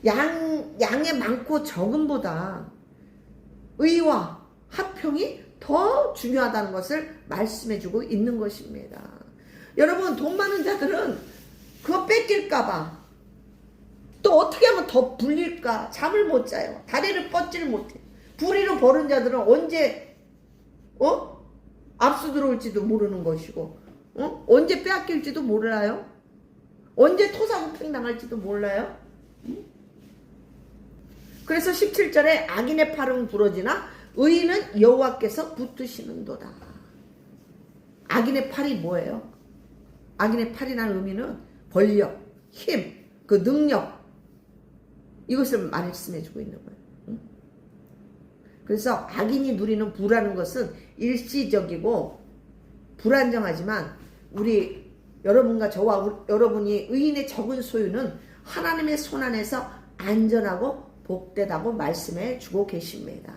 양의 많고 적음보다 의와 화평이 더 중요하다는 것을 말씀해주고 있는 것입니다. 여러분, 돈 많은 자들은 그거 뺏길까봐 또 어떻게 하면 더 불릴까 잠을 못 자요. 다리를 뻗지를 못해. 불의로 버는 자들은 언제 압수 들어올지도 모르는 것이고 언제 빼앗길지도 몰라요. 언제 토사구팽 당할지도 몰라요. 그래서 17절에 악인의 팔은 부러지나 의인은 여호와께서 붙드시는도다. 악인의 팔이 뭐예요? 악인의 팔이라는 의미는 권력, 힘, 그 능력, 이것을 말씀해주고 있는 거예요. 그래서 악인이 누리는 부라는 것은 일시적이고 불안정하지만 우리 여러분과 저와 여러분이 의인의 적은 소유는 하나님의 손안에서 안전하고 복되다고 말씀해 주고 계십니다.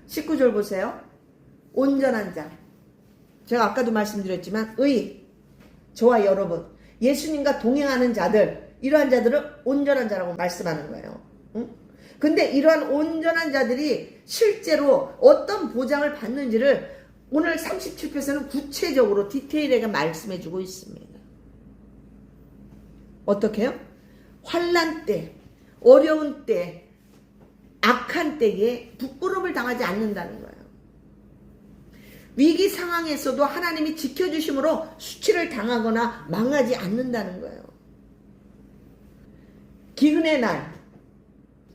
19절 보세요. 온전한 자. 제가 아까도 말씀드렸지만 저와 여러분, 예수님과 동행하는 자들, 이러한 자들은 온전한 자라고 말씀하는 거예요. 근데 이러한 온전한 자들이 실제로 어떤 보장을 받는지를 오늘 37편에서는 구체적으로 디테일하게 말씀해 주고 있습니다. 어떻게요? 환난 때, 어려운 때, 악한 때에 부끄러움을 당하지 않는다는 거예요. 위기 상황에서도 하나님이 지켜주심으로 수치를 당하거나 망하지 않는다는 거예요. 기근의 날,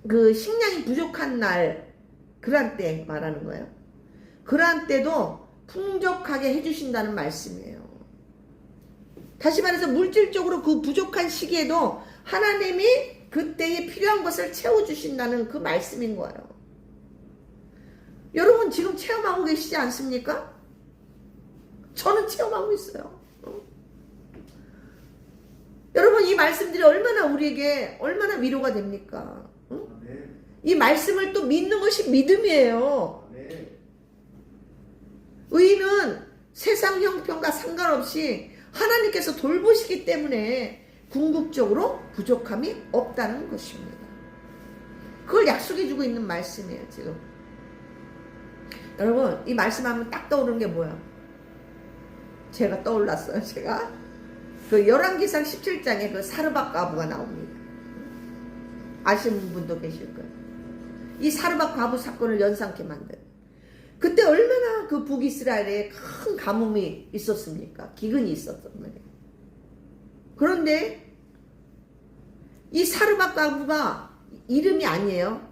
그 식량이 부족한 날, 그러한 때 말하는 거예요. 그러한 때도 풍족하게 해주신다는 말씀이에요. 다시 말해서 물질적으로 그 부족한 시기에도 하나님이 그때에 필요한 것을 채워주신다는 그 말씀인 거예요. 여러분 지금 체험하고 계시지 않습니까? 저는 체험하고 있어요. 여러분 이 말씀들이 얼마나 우리에게 얼마나 위로가 됩니까? 이 말씀을 또 믿는 것이 믿음이에요. 의인은 세상 형편과 상관없이 하나님께서 돌보시기 때문에 궁극적으로 부족함이 없다는 것입니다. 그걸 약속해주고 있는 말씀이에요. 지금 여러분, 이 말씀하면 딱 떠오르는 게 뭐야? 제가 떠올랐어요. 제가 그 열왕기상 17장에 그 사르밧 과부가 나옵니다. 아시는 분도 계실 거예요. 이 사르밧 과부 사건을 연상케 만든, 그때 얼마나 그 북이스라엘에 큰 가뭄이 있었습니까? 기근이 있었단 말이에요. 그런데 이 사르밧 과부가 이름이 아니에요.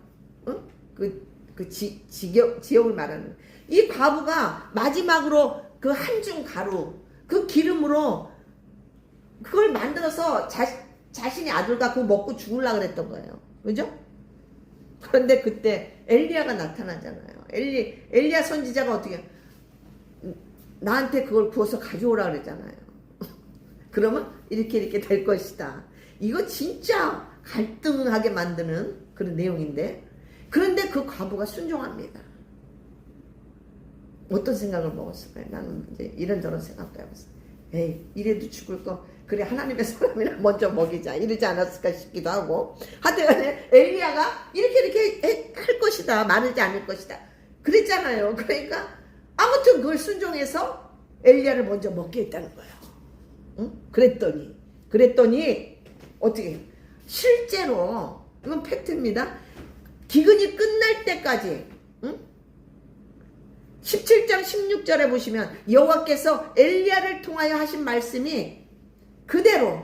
지역을 말하는, 이 과부가 마지막으로 그 한중 가루, 그 기름으로 그걸 만들어서 자신의 아들과 그거 먹고 죽으려고 그랬던 거예요. 그죠? 그런데 그때 엘리야가 나타나잖아요. 엘리야 선지자가 어떻게, 나한테 그걸 구워서 가져오라 그랬잖아요. 그러면 이렇게 될 것이다. 이거 진짜 갈등하게 만드는 그런 내용인데, 그런데 그 과부가 순종합니다. 어떤 생각을 먹었을까요? 나는 이제 이런저런 생각도 해봤어요. 에이, 이래도 죽을 거, 그래 하나님의 사람이나 먼저 먹이자, 이러지 않았을까 싶기도 하고. 하여튼 엘리야가 이렇게 할 것이다, 마르지 않을 것이다 그랬잖아요. 그러니까 아무튼 그걸 순종해서 엘리야를 먼저 먹게 했다는 거예요. 응? 그랬더니 어떻게, 실제로 이건 팩트입니다. 기근이 끝날 때까지, 응? 17장 16절에 보시면 여호와께서 엘리야를 통하여 하신 말씀이 그대로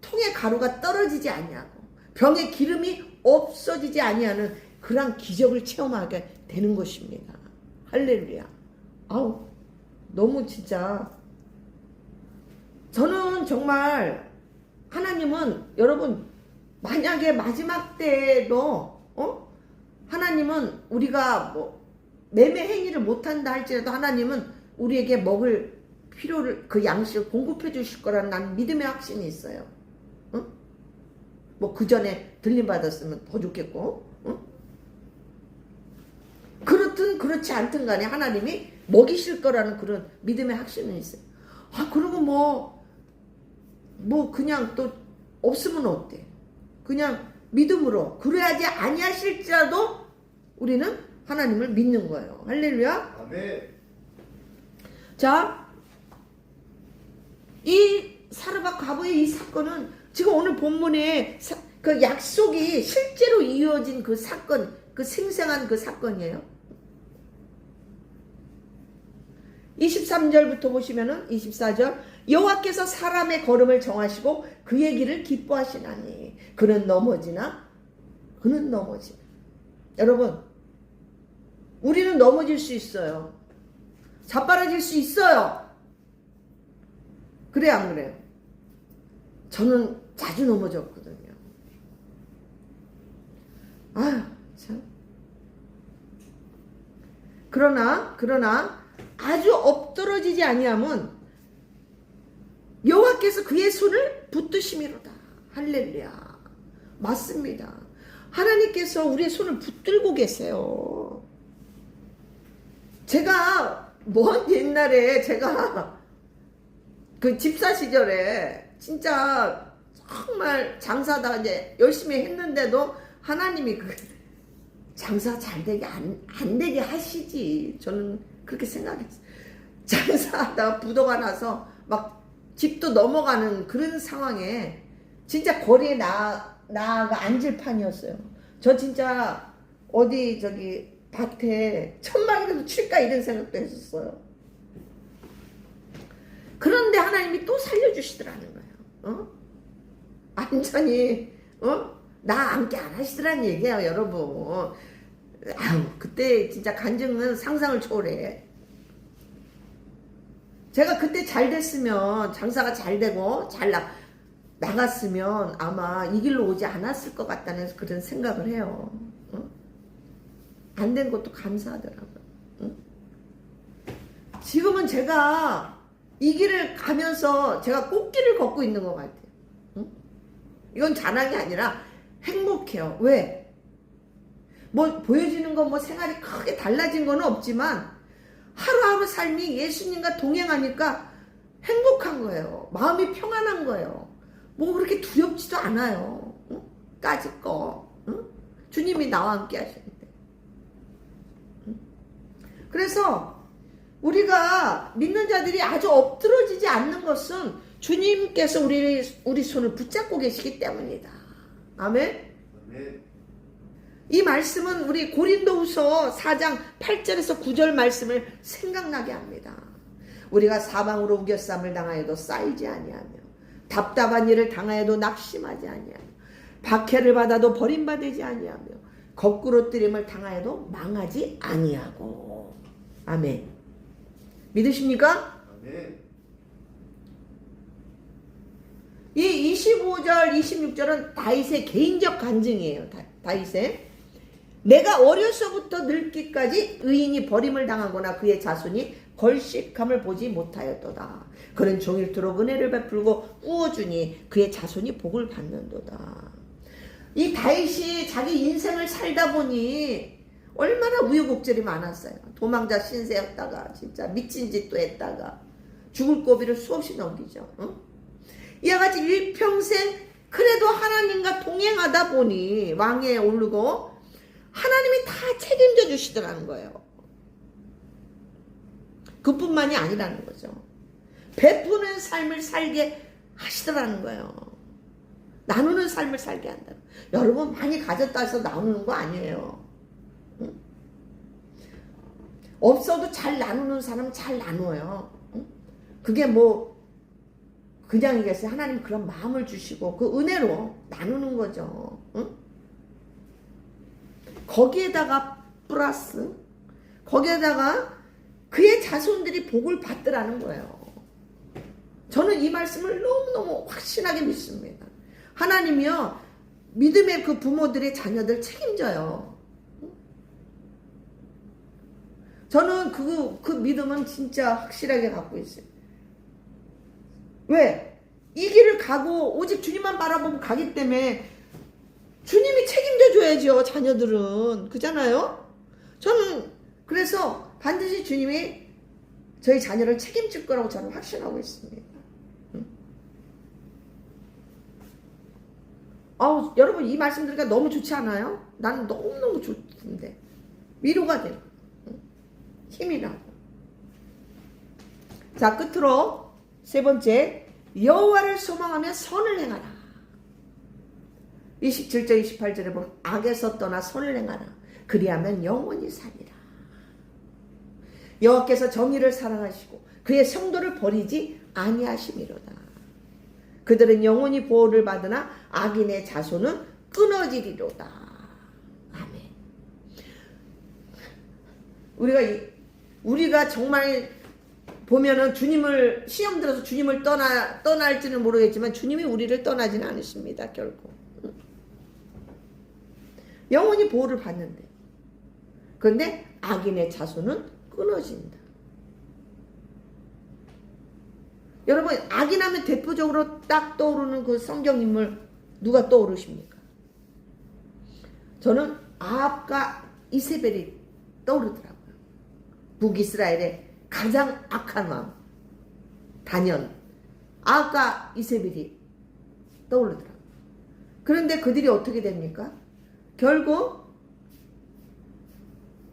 통에 가루가 떨어지지 아니하고 병에 기름이 없어지지 아니하는 그러한 기적을 체험하게 되는 것입니다. 할렐루야. 아우, 너무 진짜, 저는 정말 하나님은, 여러분, 만약에 마지막 때에도 하나님은 우리가 뭐 매매 행위를 못한다 할지라도 하나님은 우리에게 먹을 필요를, 그 양식을 공급해 주실 거라는 나는 믿음의 확신이 있어요. 응? 뭐 그 전에 들림 받았으면 더 좋겠고, 응? 그렇든 그렇지 않든 간에 하나님이 먹이실 거라는 그런 믿음의 확신은 있어요. 아, 그리고 뭐 그냥 또 없으면 어때? 그냥 믿음으로, 그래야지 아니하실지라도 우리는 하나님을 믿는 거예요. 할렐루야. 아멘. 자, 이 사르밧 과부의 이 사건은 지금 오늘 본문에 그 약속이 실제로 이루어진 그 사건, 그 생생한 그 사건이에요. 23절부터 보시면은 24절, 여호와께서 사람의 걸음을 정하시고 그의 길을 기뻐하시나니 그는 넘어지나. 여러분, 우리는 넘어질 수 있어요. 자빠라질 수 있어요. 그래 안 그래요? 저는 자주 넘어졌거든요. 아유 참. 그러나 아주 엎드러지지 아니하면 여호와께서 그의 손을 붙드심이로다. 할렐루야. 맞습니다. 하나님께서 우리의 손을 붙들고 계세요. 제가 먼 옛날에 제가 그 집사 시절에 진짜 정말 장사다 이제 열심히 했는데도 하나님이 그 장사 잘 되게 안 되게 하시지. 저는 그렇게 생각했어요. 장사하다가 부도가 나서 막 집도 넘어가는 그런 상황에 진짜 거리에 나가 앉을 판이었어요. 저 진짜 어디 저기 밭에 천막이라도 칠까 이런 생각도 했었어요. 그런데 하나님이 또 살려주시더라는 거예요. 완전히 나 앉게 안 하시더라는 얘기예요, 여러분. 아우, 그때 진짜 간증은 상상을 초월해. 제가 그때 잘 됐으면, 장사가 잘 되고 잘 나갔으면 아마 이 길로 오지 않았을 것 같다는 그런 생각을 해요. 안 된 것도 감사하더라고요. 지금은 제가 이 길을 가면서 제가 꽃길을 걷고 있는 것 같아요. 이건 자랑이 아니라 행복해요. 왜? 뭐 보여지는 건 뭐 생활이 크게 달라진 건 없지만 하루하루 삶이 예수님과 동행하니까 행복한 거예요. 마음이 평안한 거예요. 뭐 그렇게 두렵지도 않아요. 응? 까짓 거. 응? 주님이 나와 함께 하시는데. 응? 그래서 우리가 믿는 자들이 아주 엎드러지지 않는 것은 주님께서 우리 손을 붙잡고 계시기 때문이다. 아멘. 이 말씀은 우리 고린도후서 4장 8절에서 9절 말씀을 생각나게 합니다. 우리가 사방으로 우겨쌈을 당하여도 쌓이지 아니하며 답답한 일을 당하여도 낙심하지 아니하며 박해를 받아도 버림받지 아니하며 거꾸로 뜨림을 당하여도 망하지 아니하고. 아멘. 믿으십니까? 아멘. 이 25절 26절은 다윗의 개인적 간증이에요. 다윗의 내가 어려서부터 늙기까지 의인이 버림을 당하거나 그의 자손이 걸식함을 보지 못하였도다. 그는 종일토록 은혜를 베풀고 꾸어주니 그의 자손이 복을 받는도다. 이 다윗이 자기 인생을 살다 보니 얼마나 우여곡절이 많았어요. 도망자 신세였다가 진짜 미친 짓도 했다가 죽을 고비를 수없이 넘기죠. 응? 이와 같이 일평생 그래도 하나님과 동행하다 보니 왕위에 오르고 하나님이 다 책임져 주시더라는 거예요. 그뿐만이 아니라는 거죠. 베푸는 삶을 살게 하시더라는 거예요. 나누는 삶을 살게 한다. 여러분 많이 가졌다 해서 나누는 거 아니에요. 응? 없어도 잘 나누는 사람은 잘 나누어요. 응? 그게 뭐 그냥이겠어요. 하나님 그런 마음을 주시고 그 은혜로 나누는 거죠. 응? 거기에다가 플러스 거기에다가 그의 자손들이 복을 받더라는 거예요. 저는 이 말씀을 너무너무 확신하게 믿습니다. 하나님이요 믿음의 그 부모들의 자녀들 책임져요. 저는 그 믿음은 진짜 확실하게 갖고 있어요. 왜? 이 길을 가고 오직 주님만 바라보고 가기 때문에 주님이 책임져 줘야죠. 자녀들은. 그잖아요? 저는 그래서 반드시 주님이 저희 자녀를 책임질 거라고 저는 확신하고 있습니다. 여러분 이 말씀 들으니까 너무 좋지 않아요? 나는 너무너무 좋던데. 위로가 돼요. 힘이 나고. 자, 끝으로 세 번째, 여호와를 소망하며 선을 행하라. 27절 28절에 보면 악에서 떠나 선을 행하라. 그리하면 영원히 살리라. 여호와께서 정의를 사랑하시고 그의 성도를 버리지 아니하심이로다. 그들은 영원히 보호를 받으나 악인의 자손은 끊어지리로다. 아멘. 우리가 정말 보면은 주님을 시험 들어서 주님을 떠날지는 모르겠지만 주님이 우리를 떠나지는 않으십니다. 결코. 영원히 보호를 받는데. 그런데 악인의 자손은 끊어진다. 여러분 악인하면 대표적으로 딱 떠오르는 그 성경 인물 누가 떠오르십니까? 저는 아합과 이세벨이 떠오르더라고요. 북이스라엘의 가장 악한 왕 단연 아합과 이세벨이 떠오르더라고요. 그런데 그들이 어떻게 됩니까? 결국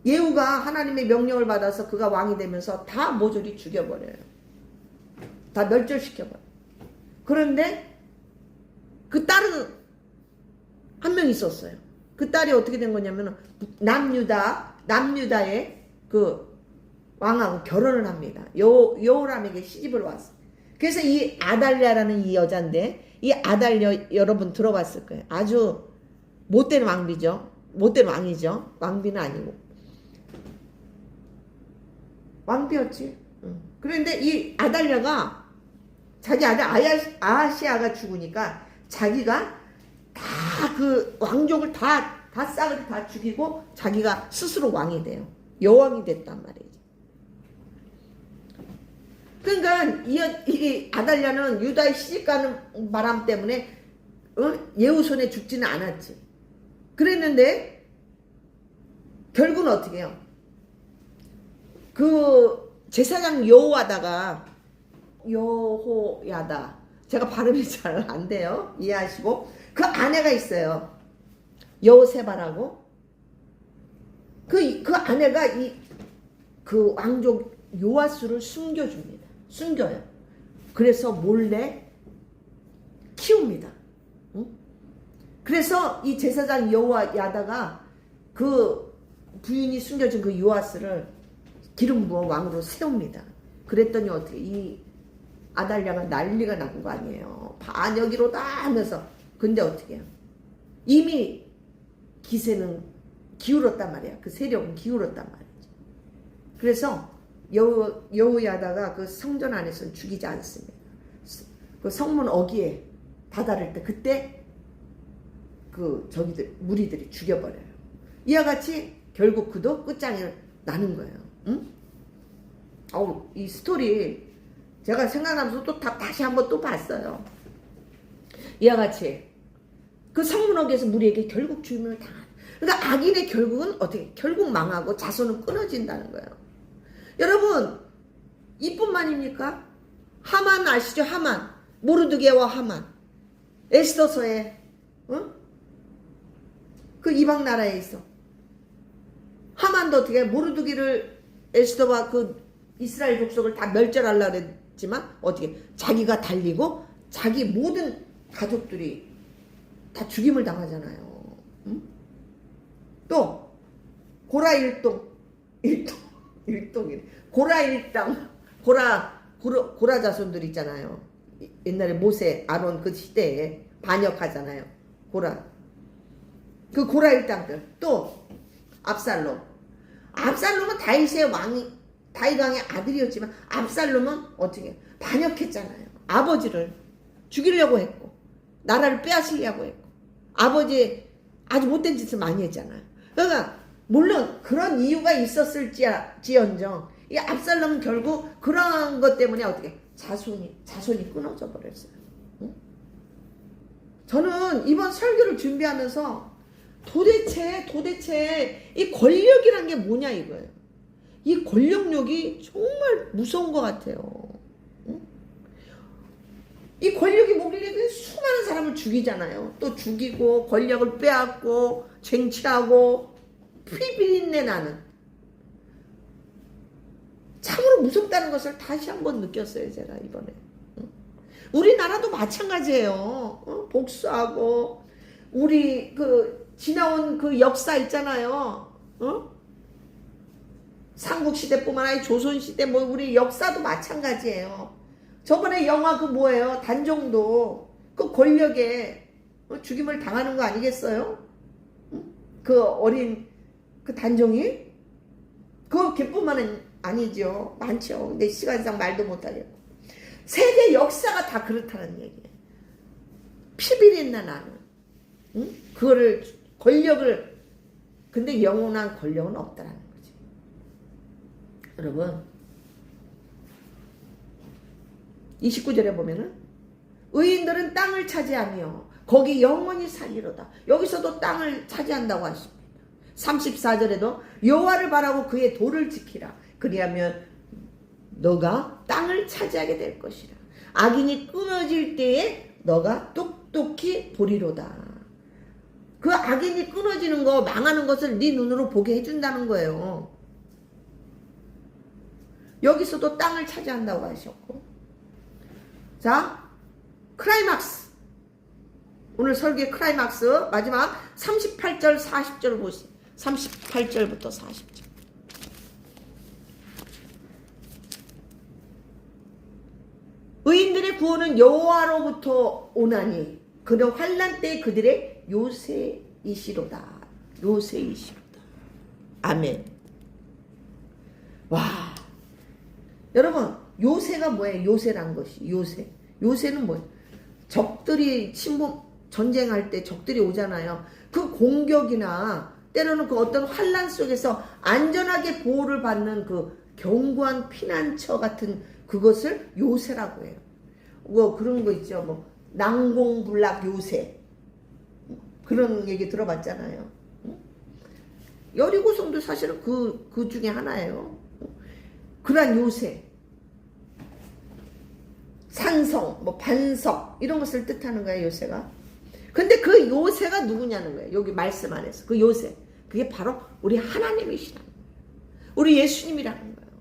예후가 하나님의 명령을 받아서 그가 왕이 되면서 다 모조리 죽여버려요. 다 멸절시켜버려요. 그런데 그 딸은 한 명 있었어요. 그 딸이 어떻게 된 거냐면 남유다의 그 왕하고 결혼을 합니다. 여호람에게 시집을 왔어요. 그래서 이 아달랴라는 이 여자인데 이 아달랴 여러분 들어봤을 거예요. 아주 못된 왕비죠. 못된 왕이죠. 왕비는 아니고 왕비였지. 그런데 이 아달랴가 자기 아들 아하시아가 죽으니까 자기가 다 그 왕족을 다 싸그리 다 죽이고 자기가 스스로 왕이 돼요. 여왕이 됐단 말이죠. 그러니까 이 아달랴는 유다에 시집가는 바람 때문에 예후 손에 죽지는 않았지. 그랬는데 결국은 어떻게 해요? 그 제사장 여호와다가 여호야다. 제가 발음이 잘 안 돼요. 이해하시고. 그 아내가 있어요. 여호세바라고. 그 아내가 그 왕족 요아스를 숨겨줍니다. 숨겨요. 그래서 몰래 키웁니다. 응? 그래서 이 제사장 여호야다가 그 부인이 숨겨준 그 요아스를 기름 부어 왕으로 세웁니다. 그랬더니 어떻게 이 아달랴가 난리가 난 거 아니에요. 반역이로다 하면서. 근데 어떻게 해요? 이미 기세는 기울었단 말이야. 그 세력은 기울었단 말이지. 그래서 여호야다가 그 성전 안에서는 죽이지 않습니다. 그 성문 어귀에 다다를 때 그때 그 저기들 무리들이 죽여버려요. 이와 같이 결국 그도 끝장이 나는 거예요. 응? 이 스토리 제가 생각나면서 또 다시 한번 또 봤어요. 이와 같이 그 성문 어귀에서 무리에게 결국 죽임을 당하는. 그러니까 악인의 결국은 어떻게? 결국 망하고 자손은 끊어진다는 거예요. 여러분 이뿐만입니까? 하만 아시죠? 하만. 모르드게와 하만. 에스더서에 그 이방 나라에 있어. 하만도 어떻게 모르드게를 에스더와 그 이스라엘 족속을 다 멸절하려고 했지만 어떻게 자기가 달리고 자기 모든 가족들이 다 죽임을 당하잖아요. 응? 또 고라 일동이래. 고라 자손들 있잖아요. 옛날에 모세 아론 그 시대에 반역하잖아요. 그 고라 일당들. 또 압살롬은 다윗의 왕의 아들이었지만 압살롬은 어떻게 반역했잖아요. 아버지를 죽이려고 했고 나라를 빼앗으려고 했고 아버지 아주 못된 짓을 많이 했잖아요. 그러니까 물론 그런 이유가 있었을지언정 이 압살롬은 결국 그런 것 때문에 어떻게 자손이 끊어져 버렸어요. 응? 저는 이번 설교를 준비하면서 도대체 이 권력이란 게 뭐냐 이거예요. 이 권력욕이 정말 무서운 것 같아요. 응? 이 권력이 뭐길래 수많은 사람을 죽이잖아요. 또 죽이고 권력을 빼앗고 쟁취하고 피비린내 나는. 참으로 무섭다는 것을 다시 한번 느꼈어요. 제가 이번에. 응? 우리나라도 마찬가지예요. 복수하고 우리 지나온 그 역사 있잖아요. 삼국시대뿐만 아니라 조선시대 우리 역사도 마찬가지예요. 저번에 영화 뭐예요? 단종도 그 권력에 죽임을 당하는 거 아니겠어요? 그 어린 그 단종이? 그 걔뿐만은 아니죠. 많죠. 근데 시간상 말도 못하겠고. 세계 역사가 다 그렇다는 얘기예요. 피비린내 나는. 응? 그거를 권력을 근데 영원한 권력은 없다라는 거지. 여러분 29절에 보면은 의인들은 땅을 차지하며 거기 영원히 살리로다. 여기서도 땅을 차지한다고 하십니다. 34절에도 여호와를 바라고 그의 도를 지키라. 그리하면 너가 땅을 차지하게 될 것이라. 악인이 끊어질 때에 너가 똑똑히 보리로다. 그 악인이 끊어지는 거 망하는 것을 네 눈으로 보게 해준다는 거예요. 여기서도 땅을 차지한다고 하셨고. 자, 클라이막스. 오늘 설교의 클라이막스 마지막 38절 40절 보시죠. 38절부터 40절. 의인들의 구원은 여호와로부터 오나니 그는 환난 때 그들의 요새이시로다. 요새이시로다. 아멘. 와, 여러분 요새가 뭐예요? 요새란 것이 요새는 뭐예요? 적들이 전쟁할 때 적들이 오잖아요. 그 공격이나 때로는 그 어떤 환난 속에서 안전하게 보호를 받는 그 견고한 피난처 같은 그것을 요새라고 해요. 그런 거 있죠. 난공불락 요새. 그런 얘기 들어봤잖아요. 여리고성도 사실은 그 중에 하나예요. 그러한 요새. 산성, 뭐 반석 이런 것을 뜻하는 거예요, 요새가. 근데 그 요새가 누구냐는 거예요. 여기 말씀 안에서 그 요새, 그게 바로 우리 하나님이시라는 거예요. 우리 예수님이라는 거예요.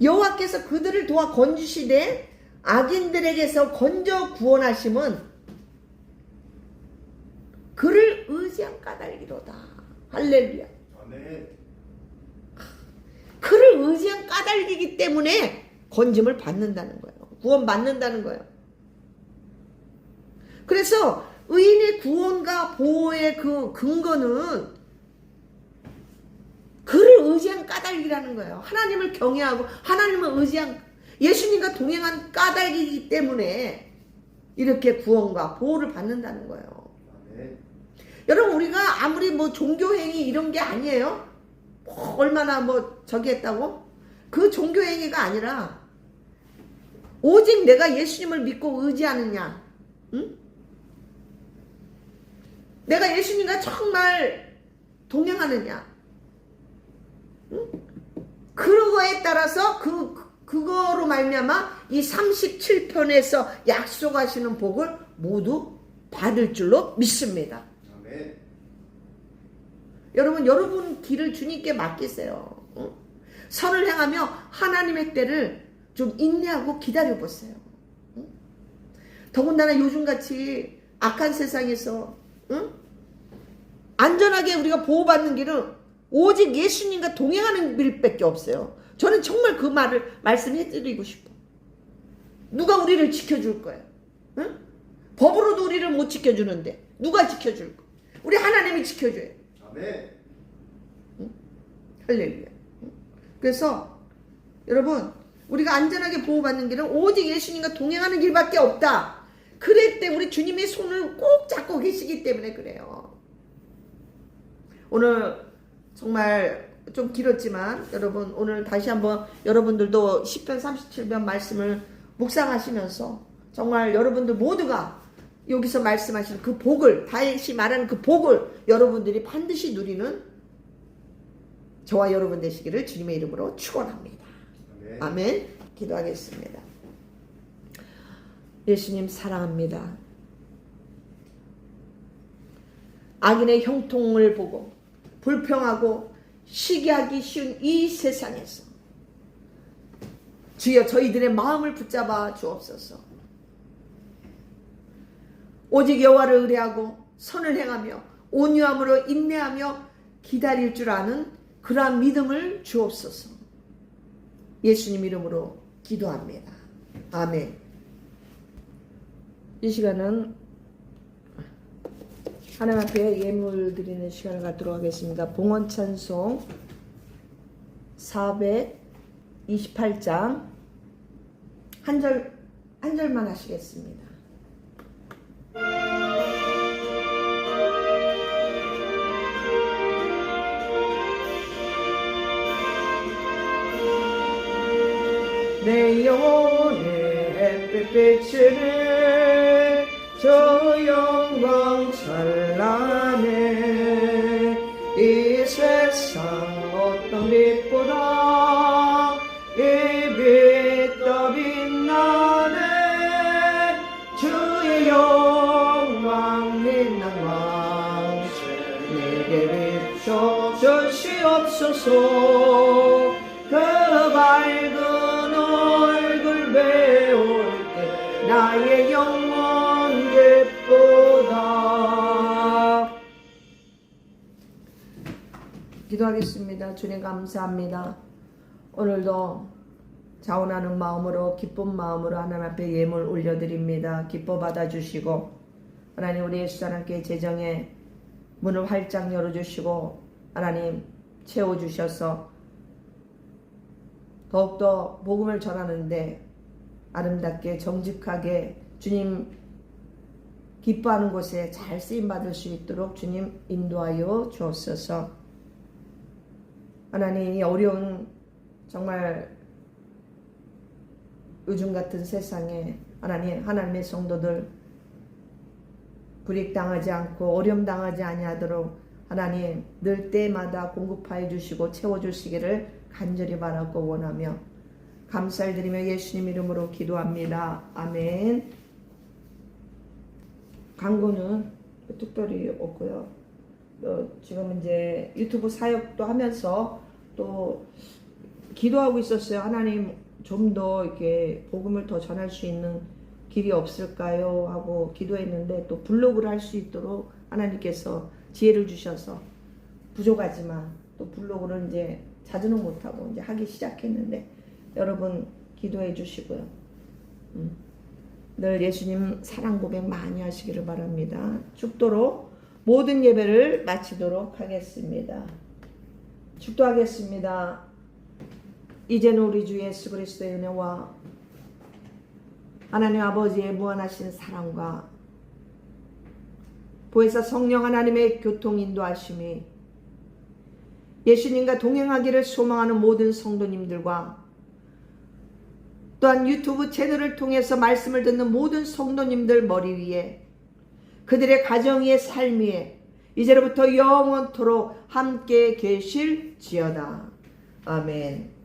여호와께서 그들을 도와 건지시되 악인들에게서 건져 구원하심은 그를 의지한 까닭이로다. 할렐루야. 아멘. 그를 의지한 까닭이기 때문에 건짐을 받는다는 거예요. 구원 받는다는 거예요. 그래서 의인의 구원과 보호의 그 근거는 그를 의지한 까닭이라는 거예요. 하나님을 경외하고 하나님을 의지한 예수님과 동행한 까닭이기 때문에 이렇게 구원과 보호를 받는다는 거예요. 아멘. 여러분, 우리가 아무리 뭐 종교행위 이런 게 아니에요. 뭐 얼마나 뭐 저기 했다고? 그 종교행위가 아니라 오직 내가 예수님을 믿고 의지하느냐, 응? 내가 예수님과 정말 동행하느냐, 응? 그거에 따라서 그거로 말미암아 이 37편에서 약속하시는 복을 모두 받을 줄로 믿습니다. 아멘. 여러분 길을 주님께 맡기세요. 응? 선을 행하며 하나님의 때를 좀 인내하고 기다려보세요. 응? 더군다나 요즘같이 악한 세상에서, 응? 안전하게 우리가 보호받는 길은 오직 예수님과 동행하는 길밖에 없어요. 저는 정말 그 말을 말씀해드리고 싶어. 누가 우리를 지켜줄 거예요? 응? 법으로도 우리를 못 지켜주는데 누가 지켜줄 거예요? 우리 하나님이 지켜줘요. 아멘. 응? 할렐루야. 응? 그래서 여러분, 우리가 안전하게 보호받는 길은 오직 예수님과 동행하는 길밖에 없다. 그럴 때 우리 주님의 손을 꼭 잡고 계시기 때문에 그래요. 오늘 정말 좀 길었지만 여러분, 오늘 다시 한번 여러분들도 10편 37편 말씀을 묵상하시면서 정말 여러분들 모두가 여기서 말씀하시는 그 복을, 다시 말하는 그 복을 여러분들이 반드시 누리는 저와 여러분 되시기를 주님의 이름으로 축원합니다. 아멘. 아멘. 기도하겠습니다. 예수님 사랑합니다. 악인의 형통을 보고 불평하고 시기하기 쉬운 이 세상에서 주여 저희들의 마음을 붙잡아 주옵소서. 오직 여호와를 의뢰하고 선을 행하며 온유함으로 인내하며 기다릴 줄 아는 그러한 믿음을 주옵소서. 예수님 이름으로 기도합니다. 아멘. 이 시간은 하나님 앞에 예물 드리는 시간을 갖도록 하겠습니다. 봉헌 찬송 428장 한 절만 하시겠습니다. 내 영혼의 햇빛 비치는 저 영광 찬란해. 이 세상 어떤 빛보다 이 빛 더 빛나네. 주의 영광 빛난 왕세 내게 비춰 주시옵소서. 그 밝은 얼굴 배울 때 나의 영혼 기쁘다. 기도하겠습니다. 주님 감사합니다. 오늘도 자원하는 마음으로 기쁜 마음으로 하나님 앞에 예물 올려드립니다. 기뻐 받아주시고 하나님 우리 예수 하나님께 재정의 문을 활짝 열어주시고 하나님 채워주셔서 더욱더 복음을 전하는데 아름답게 정직하게 주님 기뻐하는 곳에 잘 쓰임받을 수 있도록 주님 인도하여 주옵소서. 하나님 이 어려운 정말 요즘 같은 세상에 하나님의 성도들 불이익당하지 않고 어려움당하지 아니하도록 하나님 늘 때마다 공급하여 주시고 채워주시기를 간절히 바라고 원하며 감사를 드리며 예수님 이름으로 기도합니다. 아멘. 광고는 특별히 없고요. 지금 이제 유튜브 사역도 하면서 또 기도하고 있었어요. 하나님 좀 더 이렇게 복음을 더 전할 수 있는 길이 없을까요? 하고 기도했는데 또 블로그를 할 수 있도록 하나님께서 지혜를 주셔서 부족하지만 또 블로그를 이제 자주는 못하고 이제 하기 시작했는데 여러분 기도해 주시고요. 늘 예수님 사랑 고백 많이 하시기를 바랍니다. 축도로 모든 예배를 마치도록 하겠습니다. 축도하겠습니다. 이제는 우리 주 예수 그리스도의 은혜와 하나님 아버지의 무한하신 사랑과 보혜사 성령 하나님의 교통 인도하심이 예수님과 동행하기를 소망하는 모든 성도님들과 또한 유튜브 채널을 통해서 말씀을 듣는 모든 성도님들 머리 위에 그들의 가정 위에 삶 위에 이제로부터 영원토록 함께 계실지어다. 아멘.